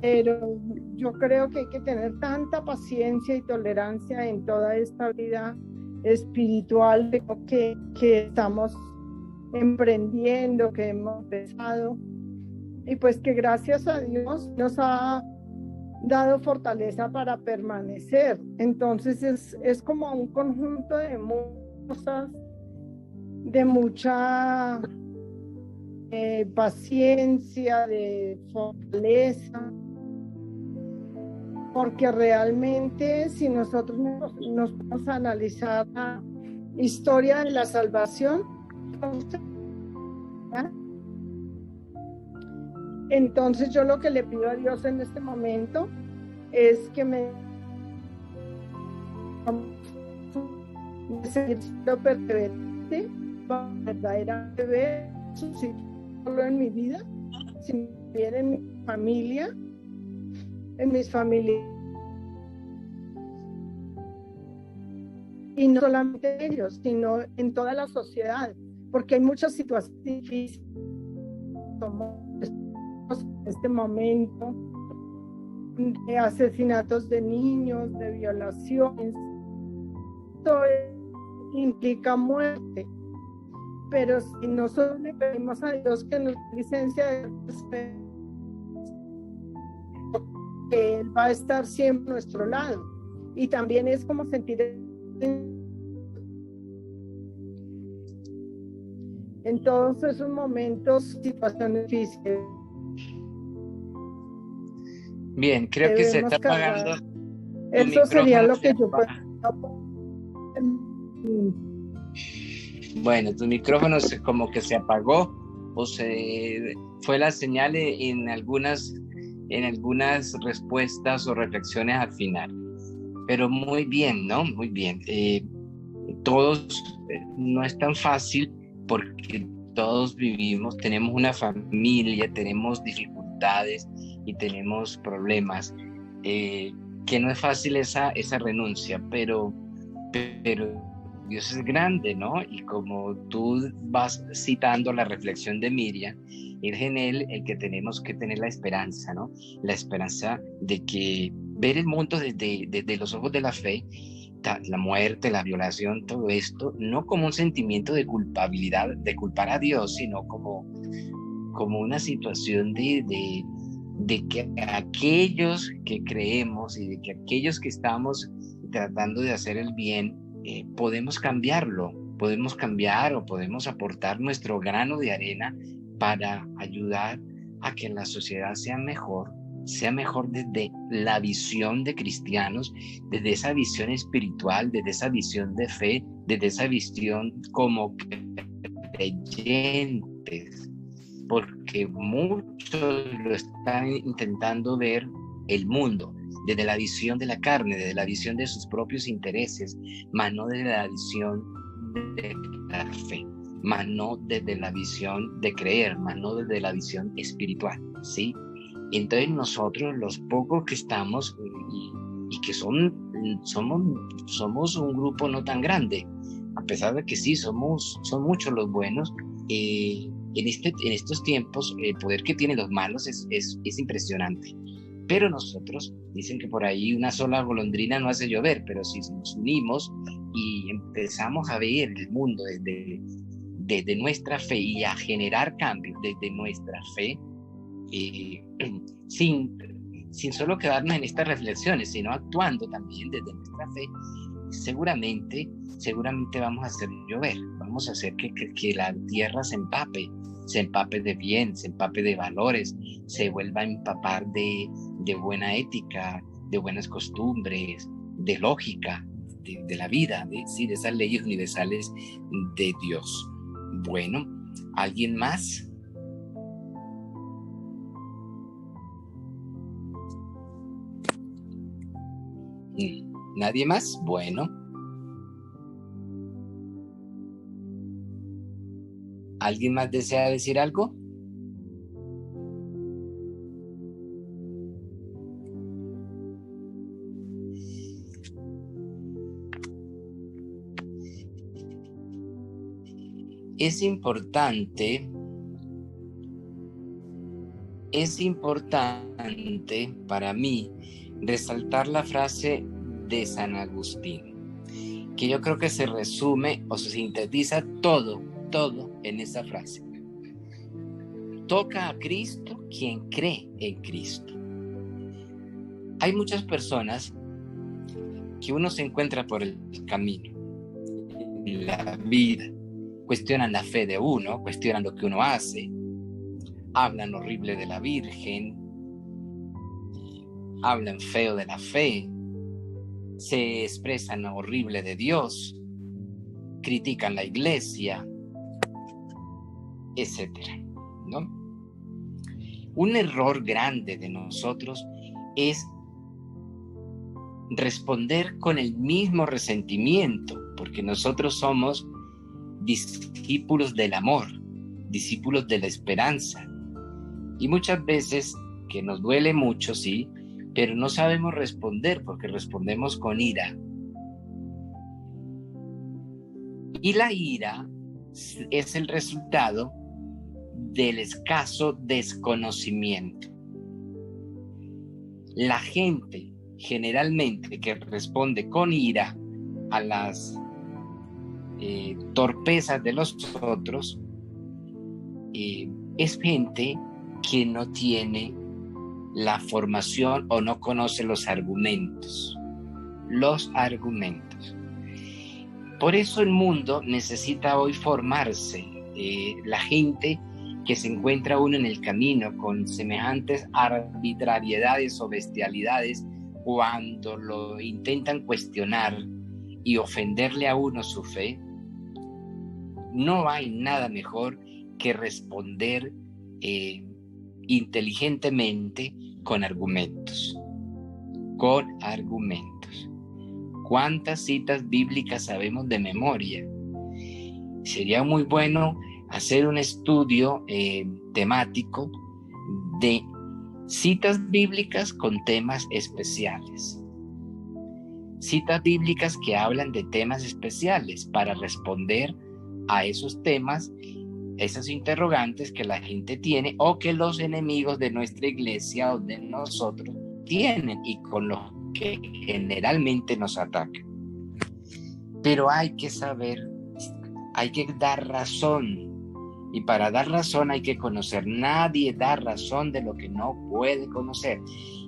pero yo creo que hay que tener tanta paciencia y tolerancia en toda esta vida espiritual que estamos emprendiendo, que hemos empezado, y pues que gracias a Dios nos ha dado fortaleza para permanecer. Entonces es como un conjunto de cosas, de mucha paciencia, de fortaleza, porque realmente si nosotros nos vamos a analizar la historia de la salvación, entonces yo lo que le pido a Dios en este momento es que me seguir siendo perseverante, verdaderamente ver solo en mi vida, sino también en mi familia, en mis familias, y no solamente ellos, sino en toda la sociedad, porque hay muchas situaciones difíciles en este momento, de asesinatos de niños, de violaciones. Esto implica muerte, pero si nosotros le pedimos a Dios que nos dé licencia de respeto, que Él va a estar siempre a nuestro lado, y también es como sentir en todos esos momentos situaciones difíciles. Bien, creo que se está apagando. Eso sería lo que yo puedo. Bueno, tu micrófono como que se apagó o fue la señal en algunas respuestas o reflexiones al final. Pero muy bien, ¿no? Muy bien. Todos, no es tan fácil porque todos tenemos una familia, tenemos dificultades y tenemos problemas, que no es fácil esa renuncia, pero Dios es grande, ¿no? Y como tú vas citando la reflexión de Miriam, es en Él el que tenemos que tener la esperanza, ¿no? La esperanza de que ver el mundo desde los ojos de la fe, la muerte, la violación, todo esto, no como un sentimiento de culpabilidad, de culpar a Dios, sino como una situación de que aquellos que creemos y de que aquellos que estamos tratando de hacer el bien, podemos cambiarlo, podemos cambiar o podemos aportar nuestro grano de arena para ayudar a que la sociedad sea mejor desde la visión de cristianos, desde esa visión espiritual, desde esa visión de fe, desde esa visión como creyentes, porque muchos lo están intentando ver el mundo desde la visión de la carne, desde la visión de sus propios intereses, más no desde la visión de la fe, más no desde la visión de creer, más no desde la visión espiritual, ¿sí? Entonces nosotros, los pocos que estamos, y que somos un grupo no tan grande, a pesar de que sí, son muchos los buenos, En estos tiempos, el poder que tienen los malos es impresionante. Pero nosotros, dicen que por ahí una sola golondrina no hace llover, pero si nos unimos y empezamos a ver el mundo desde nuestra fe y a generar cambios desde nuestra fe, sin solo quedarnos en estas reflexiones, sino actuando también desde nuestra fe, seguramente vamos a hacer llover, vamos a hacer que la tierra se empape de bien, se empape de valores, se vuelva a empapar de buena ética, de buenas costumbres, de lógica, de la vida, de esas leyes universales de Dios. Bueno, ¿alguien más? ¿Nadie más? Bueno. ¿Alguien más desea decir algo? Es importante para mí resaltar la frase de San Agustín, que yo creo que se resume o se sintetiza todo en esa frase. Toca a Cristo quien cree en Cristo. Hay muchas personas que uno se encuentra por el camino, en la vida, cuestionan la fe de uno, cuestionan lo que uno hace, hablan horrible de la Virgen, hablan feo de la fe, se expresan horrible de Dios, critican la iglesia, etcétera, ¿no? Un error grande de nosotros es responder con el mismo resentimiento, porque nosotros somos discípulos del amor, discípulos de la esperanza, y muchas veces que nos duele mucho, sí, pero no sabemos responder porque respondemos con ira. Y la ira es el resultado del escaso desconocimiento. La gente generalmente que responde con ira a las torpezas de los otros es gente que no tiene la formación o no conoce los argumentos. Por eso el mundo necesita hoy formarse. La gente que se encuentra uno en el camino con semejantes arbitrariedades o bestialidades, cuando lo intentan cuestionar y ofenderle a uno su fe, no hay nada mejor que responder inteligentemente con argumentos. ¿Cuántas citas bíblicas sabemos de memoria? Sería muy bueno hacer un estudio temático de citas bíblicas con temas especiales. Citas bíblicas que hablan de temas especiales para responder a esos temas, esas interrogantes que la gente tiene o que los enemigos de nuestra iglesia o de nosotros tienen y con los que generalmente nos atacan. Pero hay que saber, hay que dar razón, y para dar razón hay que conocer. Nadie da razón de lo que no puede conocer,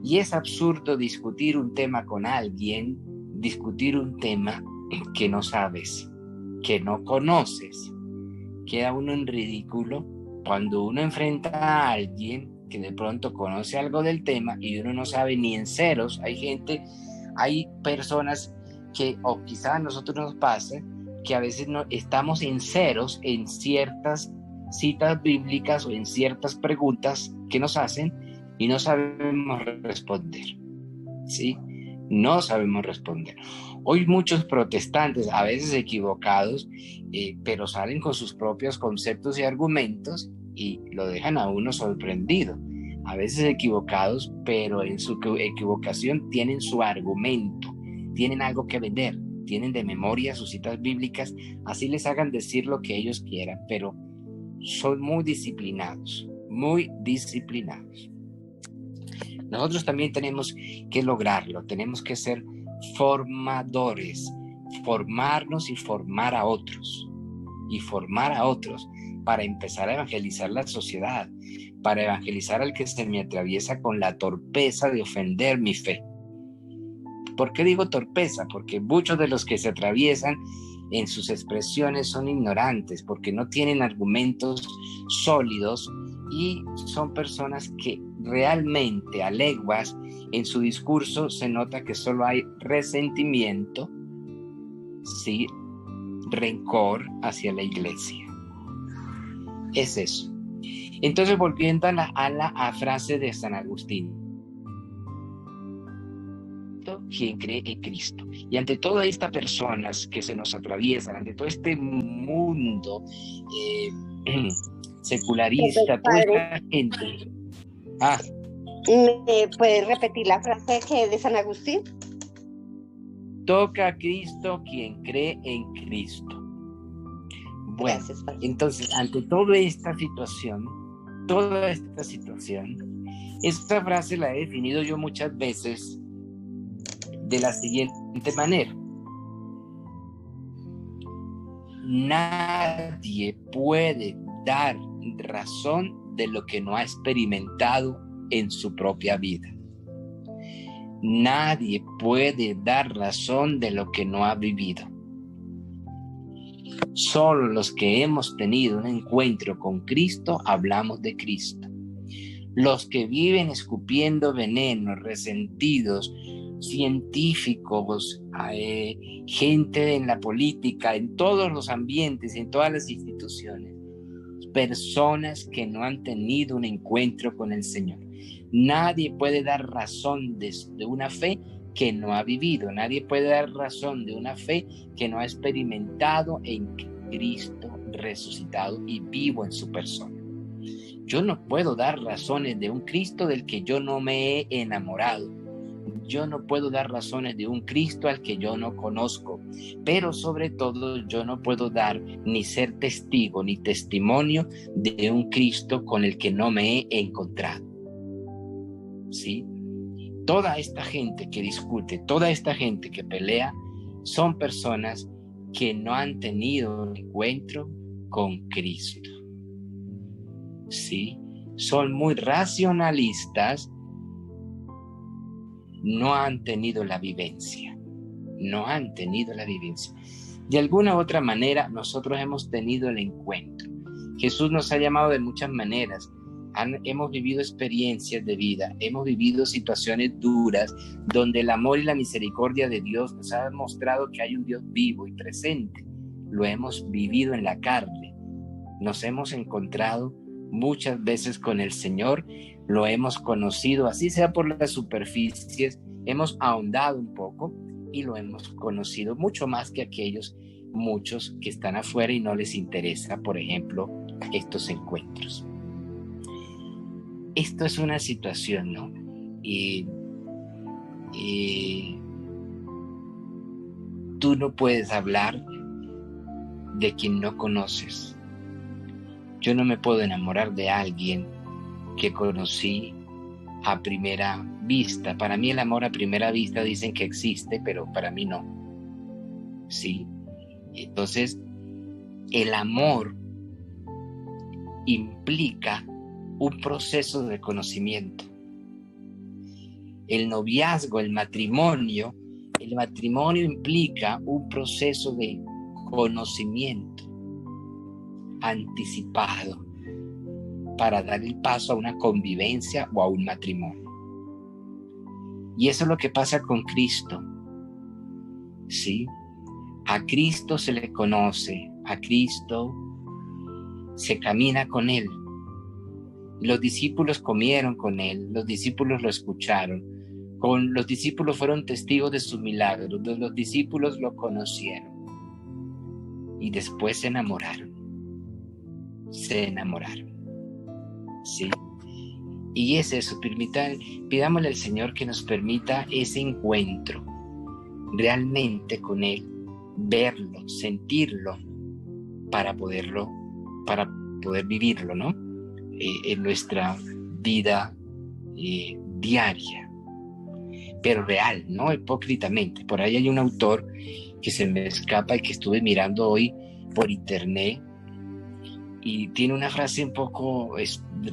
y es absurdo discutir un tema con alguien, discutir un tema que no sabes, que no conoces. Queda uno en ridículo cuando uno enfrenta a alguien que de pronto conoce algo del tema y uno no sabe ni en ceros. Hay personas que, o quizá a nosotros nos pasa, que a veces no estamos en ceros en ciertas citas bíblicas o en ciertas preguntas que nos hacen y no sabemos responder, ¿sí? No sabemos responder. Hoy muchos protestantes, a veces equivocados, pero salen con sus propios conceptos y argumentos y lo dejan a uno sorprendido. A veces equivocados, pero en su equivocación tienen su argumento, tienen algo que vender, tienen de memoria sus citas bíblicas, así les hagan decir lo que ellos quieran, pero son muy disciplinados, muy disciplinados. Nosotros también tenemos que lograrlo, tenemos que ser formadores, formarnos y formar a otros, para empezar a evangelizar la sociedad, para evangelizar al que se me atraviesa con la torpeza de ofender mi fe. ¿Por qué digo torpeza? Porque muchos de los que se atraviesan en sus expresiones son ignorantes, porque no tienen argumentos sólidos y son personas que realmente a leguas en su discurso se nota que solo hay resentimiento, sí, rencor hacia la iglesia. Es eso. Entonces, volviendo a la frase de San Agustín, quien cree en Cristo. Y ante todas estas personas que se nos atraviesan, ante todo este mundo secularista, toda esta gente. ¿Me puedes repetir la frase que es de San Agustín? Toca a Cristo quien cree en Cristo. Bueno, gracias, entonces, ante toda esta situación, esta frase la he definido yo muchas veces de la siguiente manera: nadie puede dar razón de lo que no ha experimentado en su propia vida. Nadie puede dar razón de lo que no ha vivido. Solo los que hemos tenido un encuentro con Cristo hablamos de Cristo. Los que viven escupiendo veneno, resentidos, científicos, gente en la política, en todos los ambientes, en todas las instituciones, personas que no han tenido un encuentro con el Señor. Nadie puede dar razón de una fe que no ha vivido. Nadie puede dar razón de una fe que no ha experimentado en Cristo resucitado y vivo en su persona. Yo no puedo dar razones de un Cristo del que yo no me he enamorado. Yo no puedo dar razones de un Cristo al que yo no conozco, pero sobre todo yo no puedo dar ni ser testigo ni testimonio de un Cristo con el que no me he encontrado. ¿Sí? Toda esta gente que discute, toda esta gente que pelea, son personas que no han tenido un encuentro con Cristo. ¿Sí? Son muy racionalistas, no han tenido la vivencia. De alguna u otra manera, nosotros hemos tenido el encuentro. Jesús nos ha llamado de muchas maneras. Hemos vivido experiencias de vida, hemos vivido situaciones duras, donde el amor y la misericordia de Dios nos ha mostrado que hay un Dios vivo y presente. Lo hemos vivido en la carne. Nos hemos encontrado muchas veces con el Señor, lo hemos conocido, así sea por las superficies, hemos ahondado un poco y lo hemos conocido mucho más que muchos que están afuera y no les interesa, por ejemplo, estos encuentros. Esto es una situación, ¿no? Tú no puedes hablar de quien no conoces. Yo no me puedo enamorar de alguien que conocí a primera vista. Para mí el amor a primera vista dicen que existe, pero para mí no. Sí. Entonces, el amor implica un proceso de conocimiento. El noviazgo, el matrimonio implica un proceso de conocimiento anticipado para dar el paso a una convivencia o a un matrimonio. Y eso es lo que pasa con Cristo. ¿Sí? A Cristo se le conoce, a Cristo se camina con Él. Los discípulos comieron con Él, los discípulos lo escucharon, los discípulos fueron testigos de sus milagros, los discípulos lo conocieron y después se enamoraron. ¿Sí? Y es eso, pidámosle al Señor que nos permita ese encuentro realmente con Él, verlo, sentirlo, para poder vivirlo, ¿no? En nuestra vida diaria, pero real, no hipócritamente. Por ahí hay un autor que se me escapa y que estuve mirando hoy por internet, y tiene una frase un poco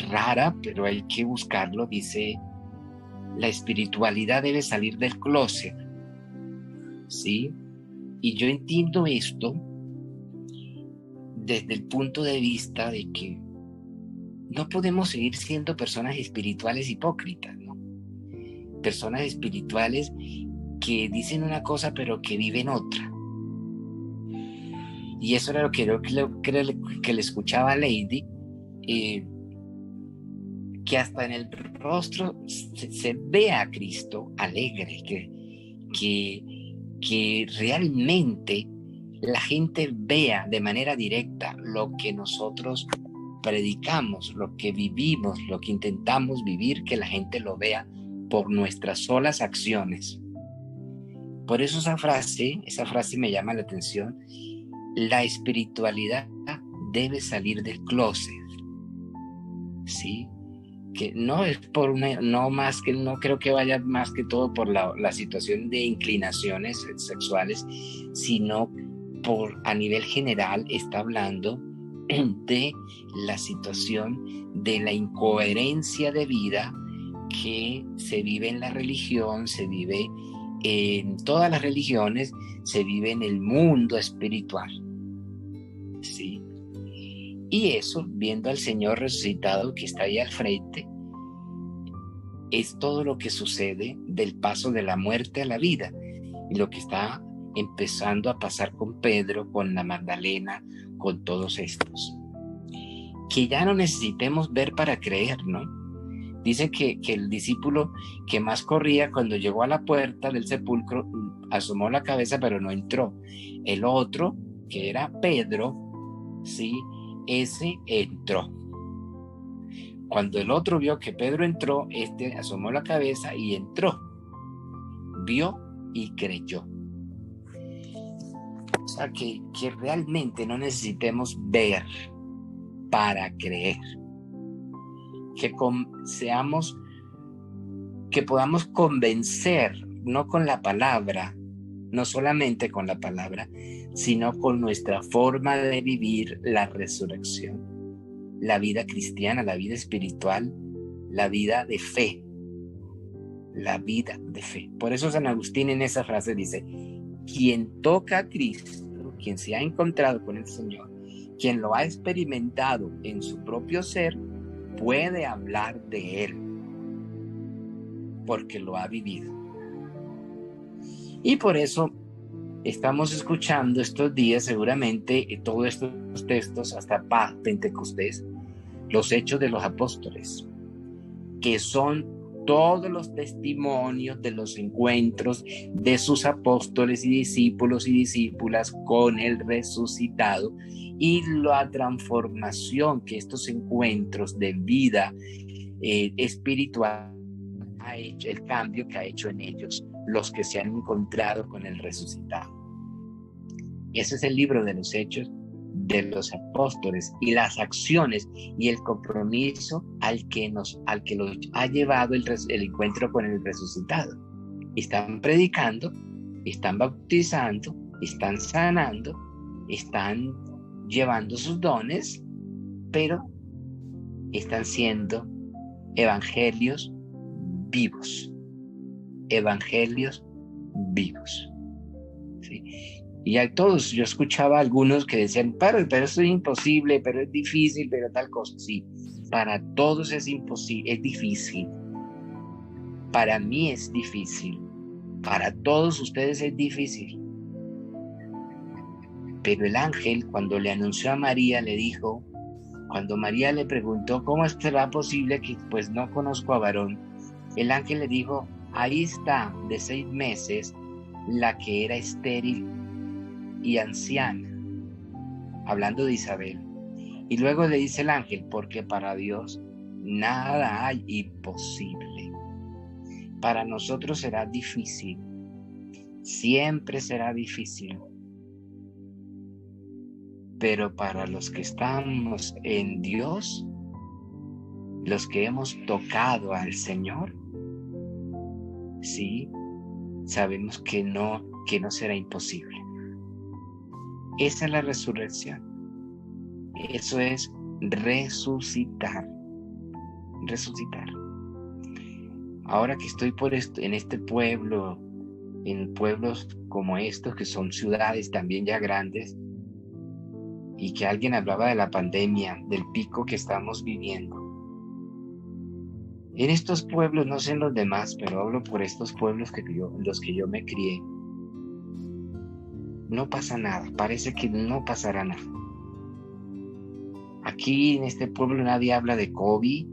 rara, pero hay que buscarlo. Dice: la espiritualidad debe salir del closet, ¿sí? Y yo entiendo esto desde el punto de vista de que no podemos seguir siendo personas espirituales hipócritas, ¿no? Personas espirituales que dicen una cosa pero que viven otra. Y eso era lo que le escuchaba a Lady, que hasta en el rostro se ve a Cristo alegre, que realmente la gente vea de manera directa lo que nosotros predicamos, lo que vivimos, lo que intentamos vivir, que la gente lo vea por nuestras solas acciones. Por eso esa frase me llama la atención. La espiritualidad debe salir del closet, ¿sí? Que no es por no creo que vaya más que todo por la situación de inclinaciones sexuales, sino a nivel general está hablando de la situación de la incoherencia de vida que se vive en la religión, se vive en todas las religiones, se vive en el mundo espiritual, ¿sí? Y eso, viendo al Señor resucitado que está ahí al frente, es todo lo que sucede del paso de la muerte a la vida, y lo que está empezando a pasar con Pedro, con la Magdalena, con todos estos. Que ya no necesitemos ver para creer, ¿no? Dice que el discípulo que más corría, cuando llegó a la puerta del sepulcro, asomó la cabeza pero no entró. El otro, que era Pedro, sí, ese entró. Cuando el otro vio que Pedro entró, este asomó la cabeza y entró. Vio y creyó. O sea, que realmente no necesitemos ver para creer. Que podamos convencer, no con la palabra, no solamente con la palabra, sino con nuestra forma de vivir la resurrección, la vida cristiana, la vida espiritual, la vida de fe, la vida de fe. Por eso San Agustín en esa frase dice: quien toca a Cristo, quien se ha encontrado con el Señor, quien lo ha experimentado en su propio ser, puede hablar de él, porque lo ha vivido. Y por eso estamos escuchando estos días, seguramente, todos estos textos hasta Pentecostés, los Hechos de los Apóstoles, que son todos los testimonios de los encuentros de sus apóstoles y discípulas con el resucitado, y la transformación que estos encuentros de vida espiritual ha hecho, el cambio que ha hecho en ellos, los que se han encontrado con el resucitado. Ese es el libro de los Hechos de los Apóstoles, y las acciones y el compromiso al que los ha llevado el encuentro con el resucitado. Están predicando, están bautizando, están sanando, están llevando sus dones, pero están siendo evangelios vivos. Evangelios vivos. ¿Sí? Y a todos, yo escuchaba a algunos que decían, pero esto es imposible, pero es difícil, pero tal cosa. Sí, para todos es imposible, es difícil. Para mí es difícil. Para todos ustedes es difícil. Pero el ángel, cuando le anunció a María, le dijo, cuando María le preguntó, ¿cómo será posible que pues no conozco a varón? El ángel le dijo, ahí está, de 6 meses, la que era estéril y anciana, hablando de Isabel. Y luego le dice el ángel, porque para Dios nada hay imposible. Para nosotros será difícil, siempre será difícil, Pero para los que estamos en Dios, los que hemos tocado al Señor, sí, sabemos que no será imposible. Esa es la resurrección. Eso es resucitar. Ahora que estoy en este pueblo, en pueblos como estos, que son ciudades también ya grandes, y que alguien hablaba de la pandemia, del pico que estamos viviendo. En estos pueblos, no sé en los demás, pero hablo por estos pueblos en los que yo me crié, no pasa nada, parece que no pasará nada. Aquí en este pueblo nadie habla de COVID,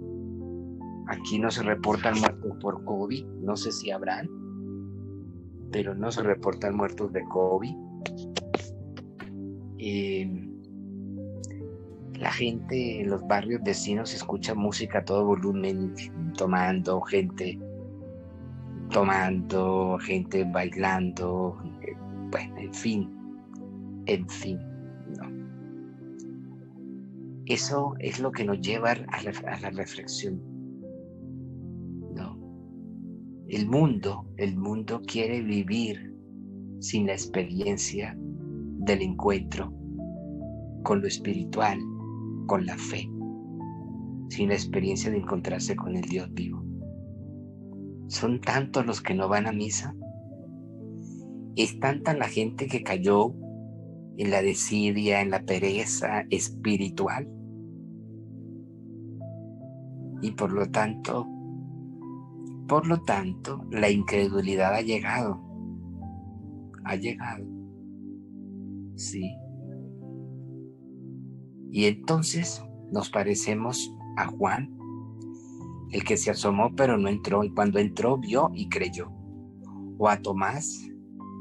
aquí no se reportan muertos por COVID, no sé si habrán, pero no se reportan muertos de COVID. La gente en los barrios vecinos escucha música a todo volumen, gente bailando, bueno, en fin, no. Eso es lo que nos lleva a la reflexión, ¿no? El mundo quiere vivir sin la experiencia del encuentro con lo espiritual, con la fe, sin la experiencia de encontrarse con el Dios vivo. Son tantos los que no van a misa, es tanta la gente que cayó en la desidia, en la pereza espiritual, y por lo tanto, la incredulidad ha llegado, sí. Y entonces nos parecemos a Juan, el que se asomó pero no entró, y cuando entró vio y creyó. O a Tomás,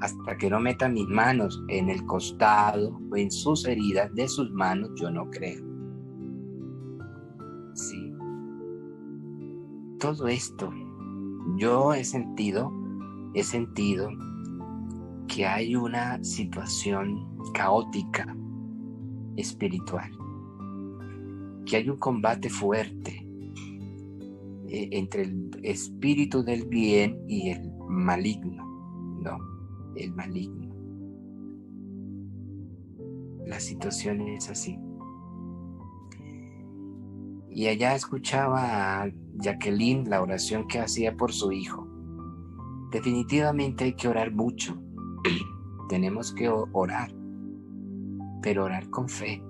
hasta que no meta mis manos en el costado o en sus heridas de sus manos, yo no creo. Sí. Todo esto, yo he sentido que hay una situación caótica espiritual, que hay un combate fuerte entre el espíritu del bien y el maligno, ¿no? El maligno. La situación es así. Y allá escuchaba a Jacqueline la oración que hacía por su hijo. Definitivamente hay que orar mucho. Tenemos que orar, pero orar con fe.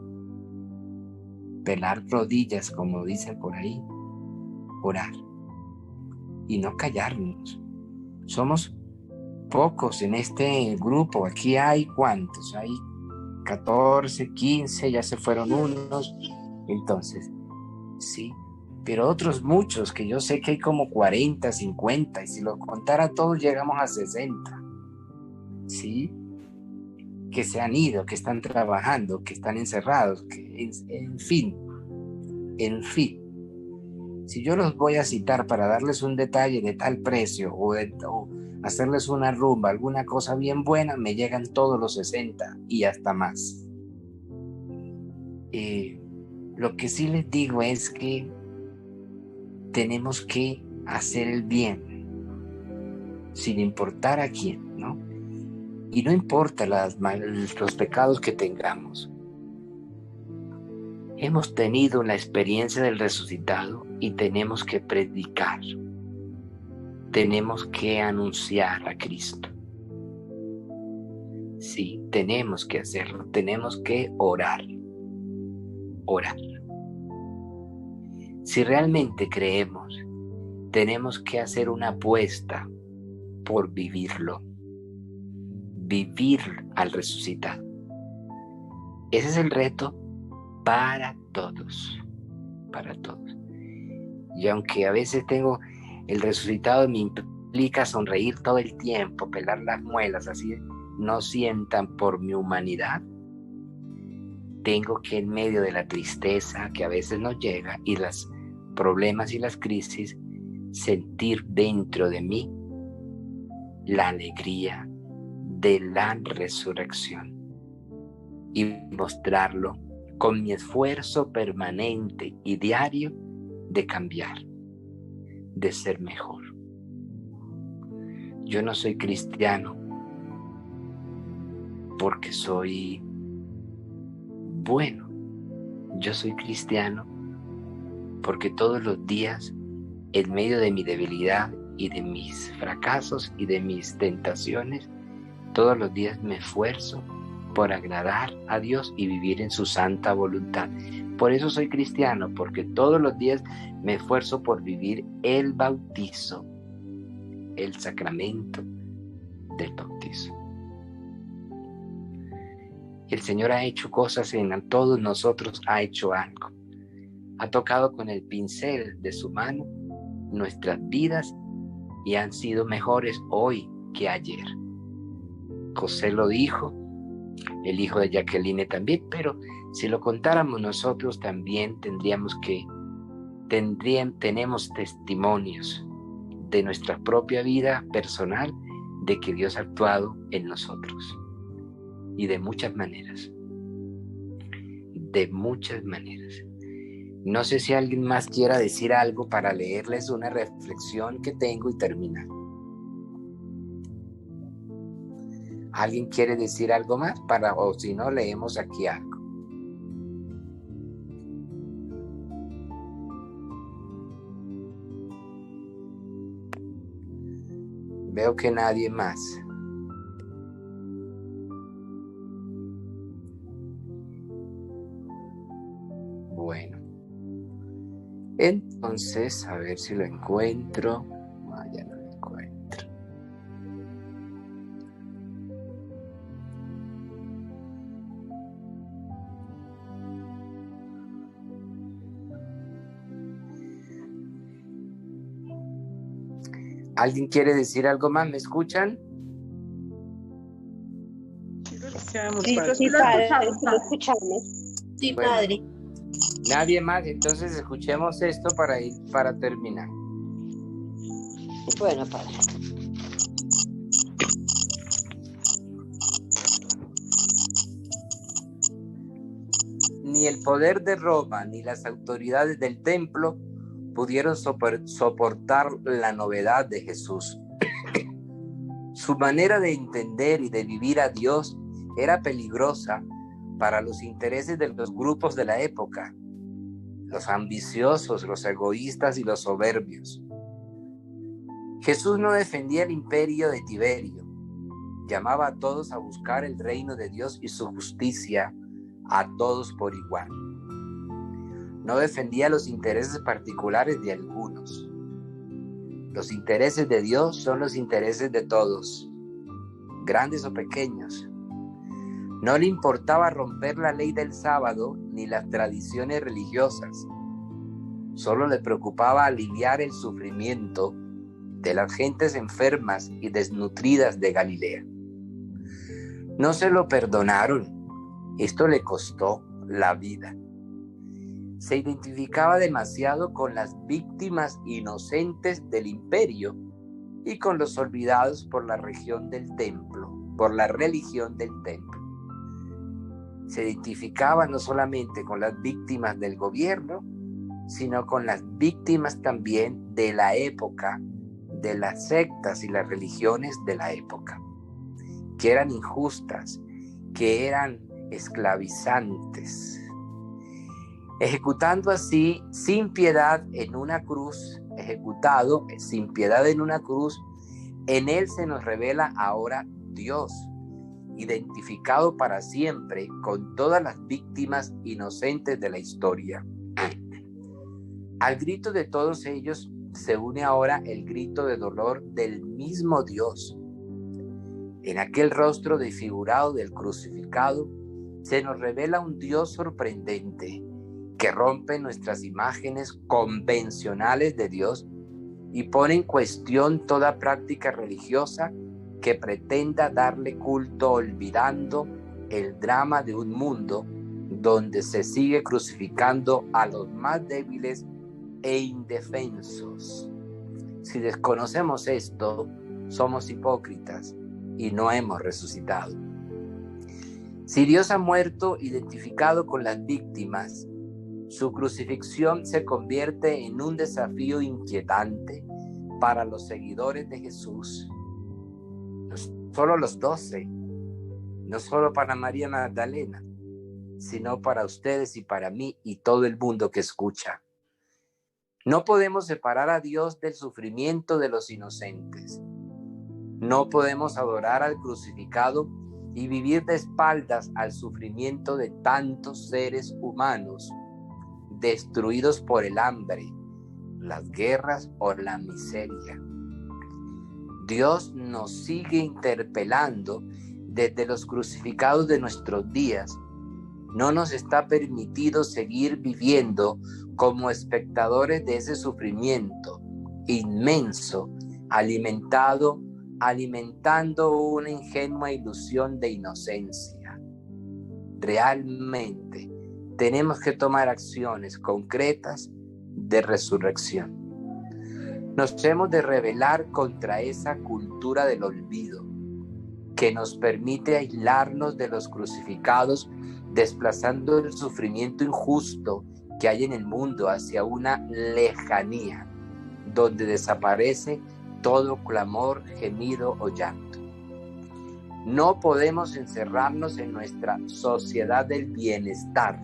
Pelar rodillas, como dicen por ahí. Orar. Y no callarnos. Somos pocos en este grupo. Aquí hay ¿cuántos? Hay 14, 15, ya se fueron unos. Entonces, sí, pero otros muchos, que yo sé que hay como 40, 50, y si lo contara todos llegamos a 60, ¿sí? Que se han ido, que están trabajando, que están encerrados, que en fin. Si yo los voy a citar para darles un detalle de tal precio o hacerles una rumba, alguna cosa bien buena, me llegan todos los 60 y hasta más. Lo que sí les digo es que tenemos que hacer el bien, sin importar a quién, ¿no? Y no importa los pecados que tengamos. Hemos tenido la experiencia del resucitado y tenemos que predicar. Tenemos que anunciar a Cristo. Sí, tenemos que hacerlo. Tenemos que orar. Si realmente creemos, tenemos que hacer una apuesta por vivirlo. Vivir al resucitado. Ese es el reto para todos. Y aunque a veces el resucitado me implica sonreír todo el tiempo, pelar las muelas, así no sientan por mi humanidad, tengo que en medio de la tristeza que a veces nos llega y los problemas y las crisis, sentir dentro de mí la alegría de la resurrección. y mostrarlo con mi esfuerzo permanente y diario de cambiar, de ser mejor. Yo no soy cristiano porque soy bueno. Yo soy cristiano porque todos los días, en medio de mi debilidad y de mis fracasos y de mis tentaciones, todos los días me esfuerzo por agradar a Dios y vivir en su santa voluntad. Por eso soy cristiano, porque todos los días me esfuerzo por vivir el bautizo, el sacramento del bautizo. El Señor ha hecho cosas en todos nosotros, ha hecho algo. Ha tocado con el pincel de su mano nuestras vidas y han sido mejores hoy que ayer. José lo dijo, el hijo de Jacqueline también, pero si lo contáramos nosotros también tenemos testimonios de nuestra propia vida personal de que Dios ha actuado en nosotros. Y de muchas maneras. De muchas maneras. No sé si alguien más quiera decir algo para leerles una reflexión que tengo y terminar. ¿Alguien quiere decir algo más? O si no, leemos aquí algo. Veo que nadie más. Bueno. Entonces, a ver si lo encuentro. Ya no lo encuentro. ¿Alguien quiere decir algo más? ¿Me escuchan? Sí, padre, lo escuchamos. Sí, Bueno, padre. nadie más, entonces escuchemos esto para terminar. Bueno, padre. Ni el poder de Roma ni las autoridades del templo pudieron soportar la novedad de Jesús. Su manera de entender y de vivir a Dios era peligrosa para los intereses de los grupos de la época, los ambiciosos, los egoístas y los soberbios. Jesús no defendía el imperio de Tiberio, llamaba a todos a buscar el reino de Dios y su justicia, a todos por igual. No defendía los intereses particulares de algunos. Los intereses de Dios son los intereses de todos, grandes o pequeños. No le importaba romper la ley del sábado ni las tradiciones religiosas. Solo le preocupaba aliviar el sufrimiento de las gentes enfermas y desnutridas de Galilea. No se lo perdonaron. Esto le costó la vida. Se identificaba demasiado con las víctimas inocentes del imperio y con los olvidados por la religión del templo. Se identificaba no solamente con las víctimas del gobierno, sino con las víctimas también de la época, de las sectas y las religiones de la época, que eran injustas, que eran esclavizantes. Ejecutando así sin piedad en una cruz, en él se nos revela ahora Dios, identificado para siempre con todas las víctimas inocentes de la historia. Al grito de todos ellos se une ahora el grito de dolor del mismo Dios. En aquel rostro desfigurado del crucificado se nos revela un Dios sorprendente que rompe nuestras imágenes convencionales de Dios y pone en cuestión toda práctica religiosa que pretenda darle culto, olvidando el drama de un mundo donde se sigue crucificando a los más débiles e indefensos. Si desconocemos esto, somos hipócritas y no hemos resucitado. Si Dios ha muerto identificado con las víctimas, su crucifixión se convierte en un desafío inquietante para los seguidores de Jesús. No solo los 12, no solo para María Magdalena, sino para ustedes y para mí y todo el mundo que escucha. No podemos separar a Dios del sufrimiento de los inocentes. No podemos adorar al crucificado y vivir de espaldas al sufrimiento de tantos seres humanos destruidos por el hambre, las guerras o la miseria. Dios nos sigue interpelando desde los crucificados de nuestros días. No nos está permitido seguir viviendo como espectadores de ese sufrimiento inmenso, alimentando una ingenua ilusión de inocencia. Realmente tenemos que tomar acciones concretas de resurrección. Nos hemos de rebelar contra esa cultura del olvido que nos permite aislarnos de los crucificados, desplazando el sufrimiento injusto que hay en el mundo hacia una lejanía donde desaparece todo clamor, gemido o llanto. No podemos encerrarnos en nuestra sociedad del bienestar,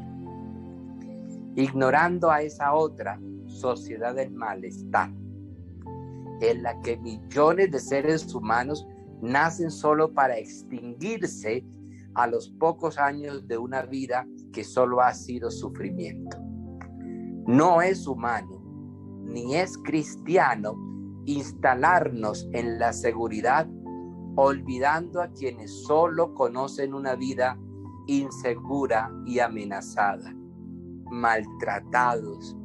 ignorando a esa otra sociedad del malestar, en la que millones de seres humanos nacen solo para extinguirse a los pocos años de una vida que solo ha sido sufrimiento. No es humano, ni es cristiano instalarnos en la seguridad, olvidando a quienes solo conocen una vida insegura y amenazada, maltratados,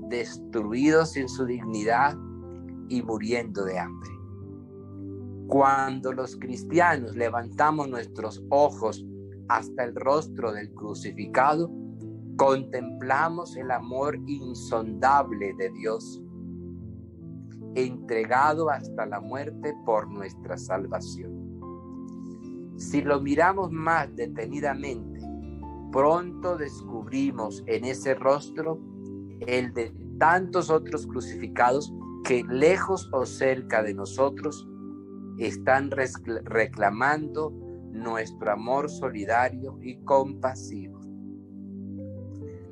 destruidos en su dignidad y muriendo de hambre. Cuando los cristianos levantamos nuestros ojos hasta el rostro del crucificado, contemplamos el amor insondable de Dios, entregado hasta la muerte por nuestra salvación. Si lo miramos más detenidamente, pronto descubrimos en ese rostro el de tantos otros crucificados que lejos o cerca de nosotros están reclamando nuestro amor solidario y compasivo.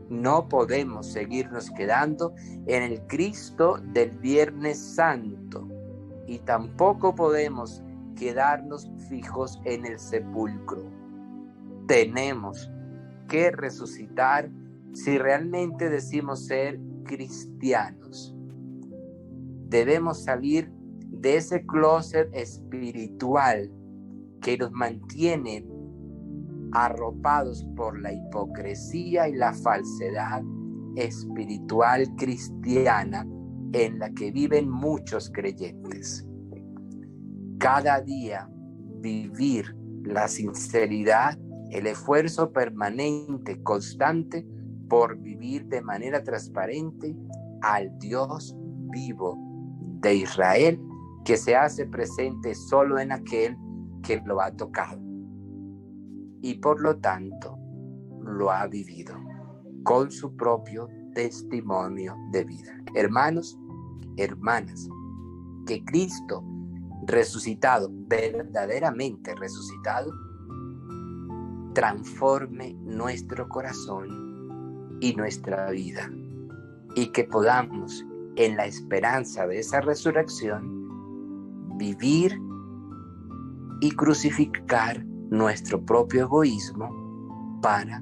No podemos seguirnos quedando en el Cristo del Viernes Santo y tampoco podemos quedarnos fijos en el sepulcro. Tenemos que resucitar si realmente decimos ser cristianos. Debemos salir de ese closet espiritual que nos mantiene arropados por la hipocresía y la falsedad espiritual cristiana en la que viven muchos creyentes. Cada día vivir la sinceridad, el esfuerzo permanente, constante por vivir de manera transparente al Dios vivo de Israel, que se hace presente solo en aquel que lo ha tocado y por lo tanto lo ha vivido con su propio testimonio de vida. Hermanos, hermanas, que Cristo resucitado, verdaderamente resucitado, transforme nuestro corazón y nuestra vida, y que podamos, en la esperanza de esa resurrección, vivir y crucificar nuestro propio egoísmo para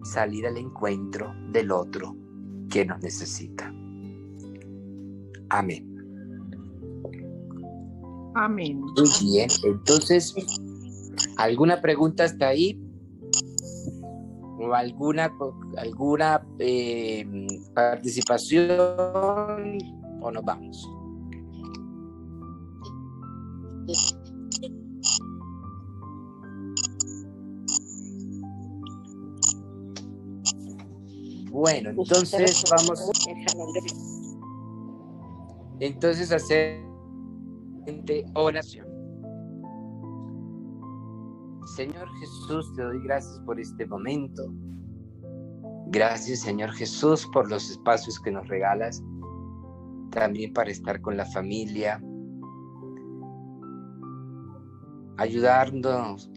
salir al encuentro del otro que nos necesita. Amén. Amén. Muy bien, entonces, ¿alguna pregunta hasta ahí? ¿O alguna participación? ¿O nos vamos? Bueno, entonces vamos a hacer oración. Señor Jesús, te doy gracias por este momento. Gracias, Señor Jesús, por los espacios que nos regalas, también para estar con la familia, ayudándonos,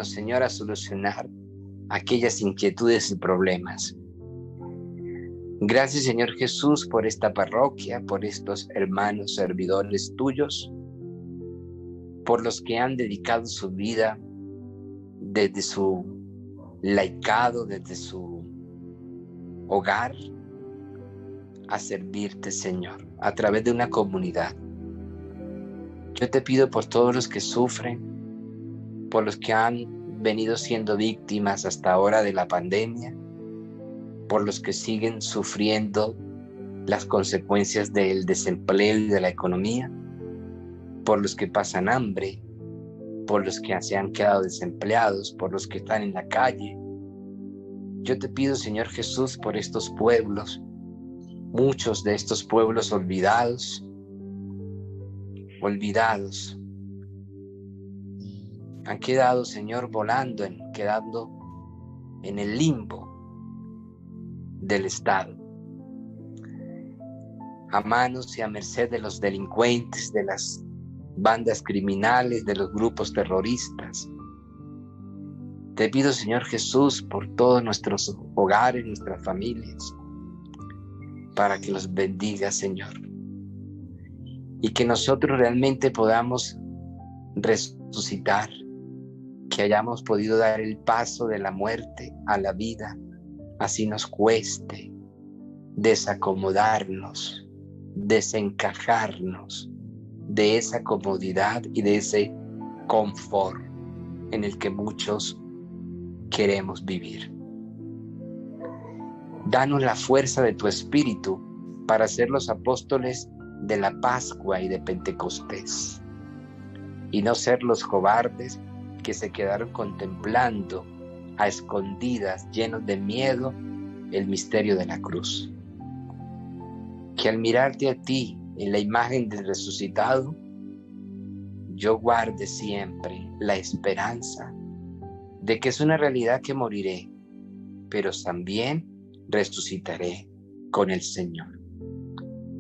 Señor, a solucionar aquellas inquietudes y problemas. Gracias, Señor Jesús, por esta parroquia, por estos hermanos servidores tuyos, por los que han dedicado su vida desde su laicado, desde su hogar, a servirte, Señor, a través de una comunidad. Yo te pido por todos los que sufren, por los que han venido siendo víctimas hasta ahora de la pandemia, por los que siguen sufriendo las consecuencias del desempleo y de la economía, por los que pasan hambre, por los que se han quedado desempleados, por los que están en la calle. Yo te pido, Señor Jesús, por estos pueblos, muchos de estos pueblos olvidados, han quedado, Señor, quedando en el limbo del Estado, a manos y a merced de los delincuentes, de las bandas criminales, de los grupos terroristas. Te pido, Señor Jesús, por todos nuestros hogares, nuestras familias, para que los bendigas, Señor, y que nosotros realmente podamos resucitar, que hayamos podido dar el paso de la muerte a la vida, así nos cueste desacomodarnos, desencajarnos de esa comodidad y de ese confort en el que muchos queremos vivir. Danos la fuerza de tu Espíritu para ser los apóstoles de la Pascua y de Pentecostés, y no ser los cobardes que se quedaron contemplando a escondidas, llenos de miedo, el misterio de la cruz. Que al mirarte a ti en la imagen del resucitado, yo guarde siempre la esperanza de que es una realidad que moriré, pero también resucitaré con el Señor.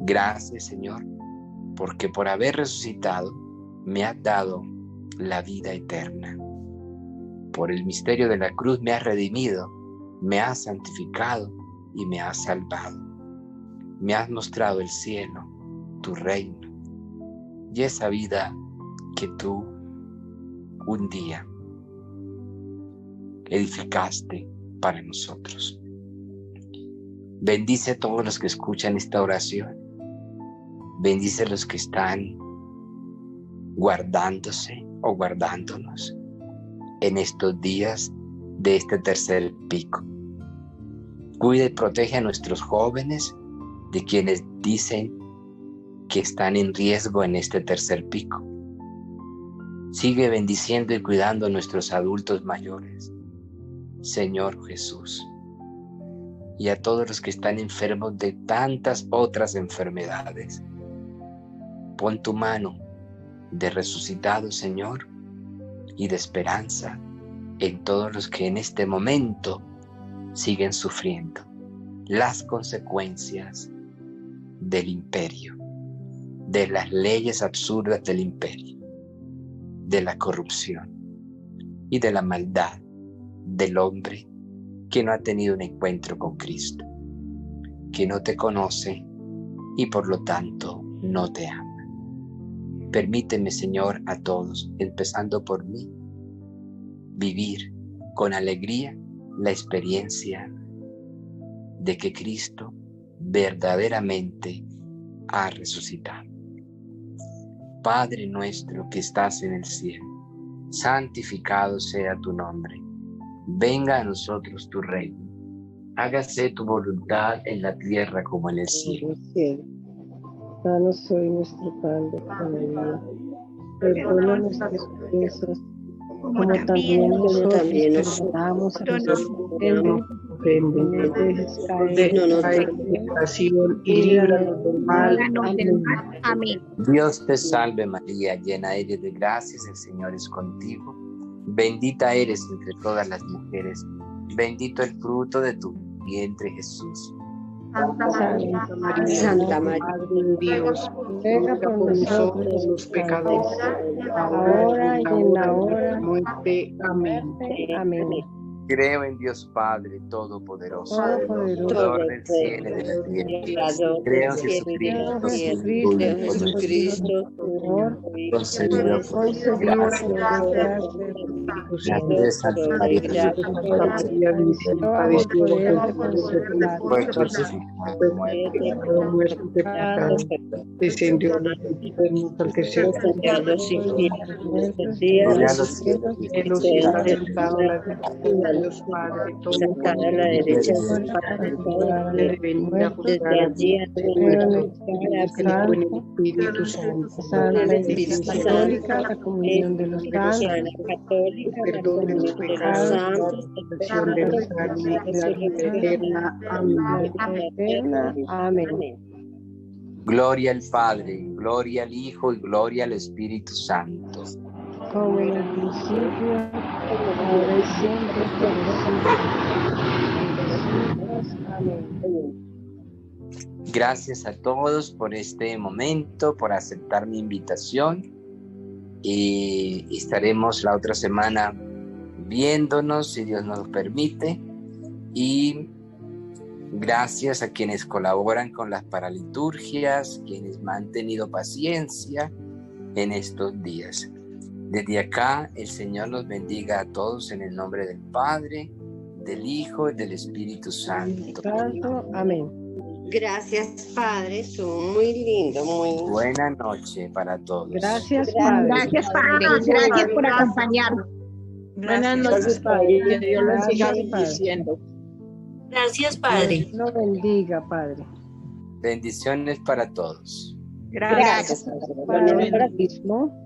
Gracias, Señor, porque por haber resucitado me has dado la vida eterna. Por el misterio de la cruz me has redimido, me has santificado y me has salvado. Me has mostrado el cielo, tu reino, y esa vida que tú un día edificaste para nosotros. Bendice a todos los que escuchan esta oración. Bendice a los que están guardándose o guardándonos en estos días de este tercer pico. Cuida y protege a nuestros jóvenes de quienes dicen que están en riesgo en este tercer pico. Sigue bendiciendo y cuidando a nuestros adultos mayores, Señor Jesús, y a todos los que están enfermos de tantas otras enfermedades. Pon tu mano de resucitado, Señor, y de esperanza en todos los que en este momento siguen sufriendo las consecuencias del imperio, de las leyes absurdas del imperio, de la corrupción y de la maldad del hombre que no ha tenido un encuentro con Cristo, que no te conoce y por lo tanto no te ama. Permíteme, Señor, a todos, empezando por mí, vivir con alegría la experiencia de que Cristo verdaderamente ha resucitado. Padre nuestro que estás en el cielo, santificado sea tu nombre. Venga a nosotros tu reino. Hágase tu voluntad en la tierra como en el cielo. Danos hoy nuestro pan de cada día. Perdona nuestras ofensas, como también nosotros perdonamos a los que nos ofenden. No dejes caer en la tentación y líbranos del mal. Amén. Dios te salve María, llena eres de gracias, el Señor es contigo. Bendita eres entre todas las mujeres, bendito el fruto de tu vientre, Jesús. Santa María, Madre de Dios, ruega por nosotros los pecadores, ahora y en la hora de muerte. Amén. Amén. Creo en Dios Padre Todopoderoso, Todopoderoso, Creador del cielo y de la tierra. Creo en Jesucristo, su Hijo único, Señor, concebido por concebido gracia, por gracia del Espíritu Santo, nacido de Santa María, bajo poder de Poncio Pilato, fue crucificado, muerto, Descendió a los infiernos al tercer día. a los cielos, Cielos y está sentado a la derecha de Dios Padre sentada a la derecha del debe venir a desde juzgar allí a con el Espíritu Santo. Santa y católica, la comunión de los santos, católica, la Perdón de los comunión de los pecados, santos, resurrección de la carne y la vida eterna. Amén. eterna. Amén. Gloria al Padre, gloria al Hijo y gloria al Espíritu Santo. Como en el principio, ahora y siempre, por los siglos. Amén. Gracias a todos por este momento, por aceptar mi invitación. Y estaremos la otra semana viéndonos, si Dios nos lo permite. Y gracias a quienes colaboran con las paraliturgias, quienes me han tenido paciencia en estos días. Desde acá, el Señor los bendiga a todos en el nombre del Padre, del Hijo y del Espíritu Santo. Amén. gracias Padre, estuvo muy lindo, muy... Buena noche para todos. Gracias, Padre. Gracias, Padre. Gracias por acompañarnos. Buenas noches, Padre. Que Dios los siga bendiciendo. Gracias, Padre. Dios lo bendiga, Padre. Bendiciones para todos. Gracias. Padre mismo.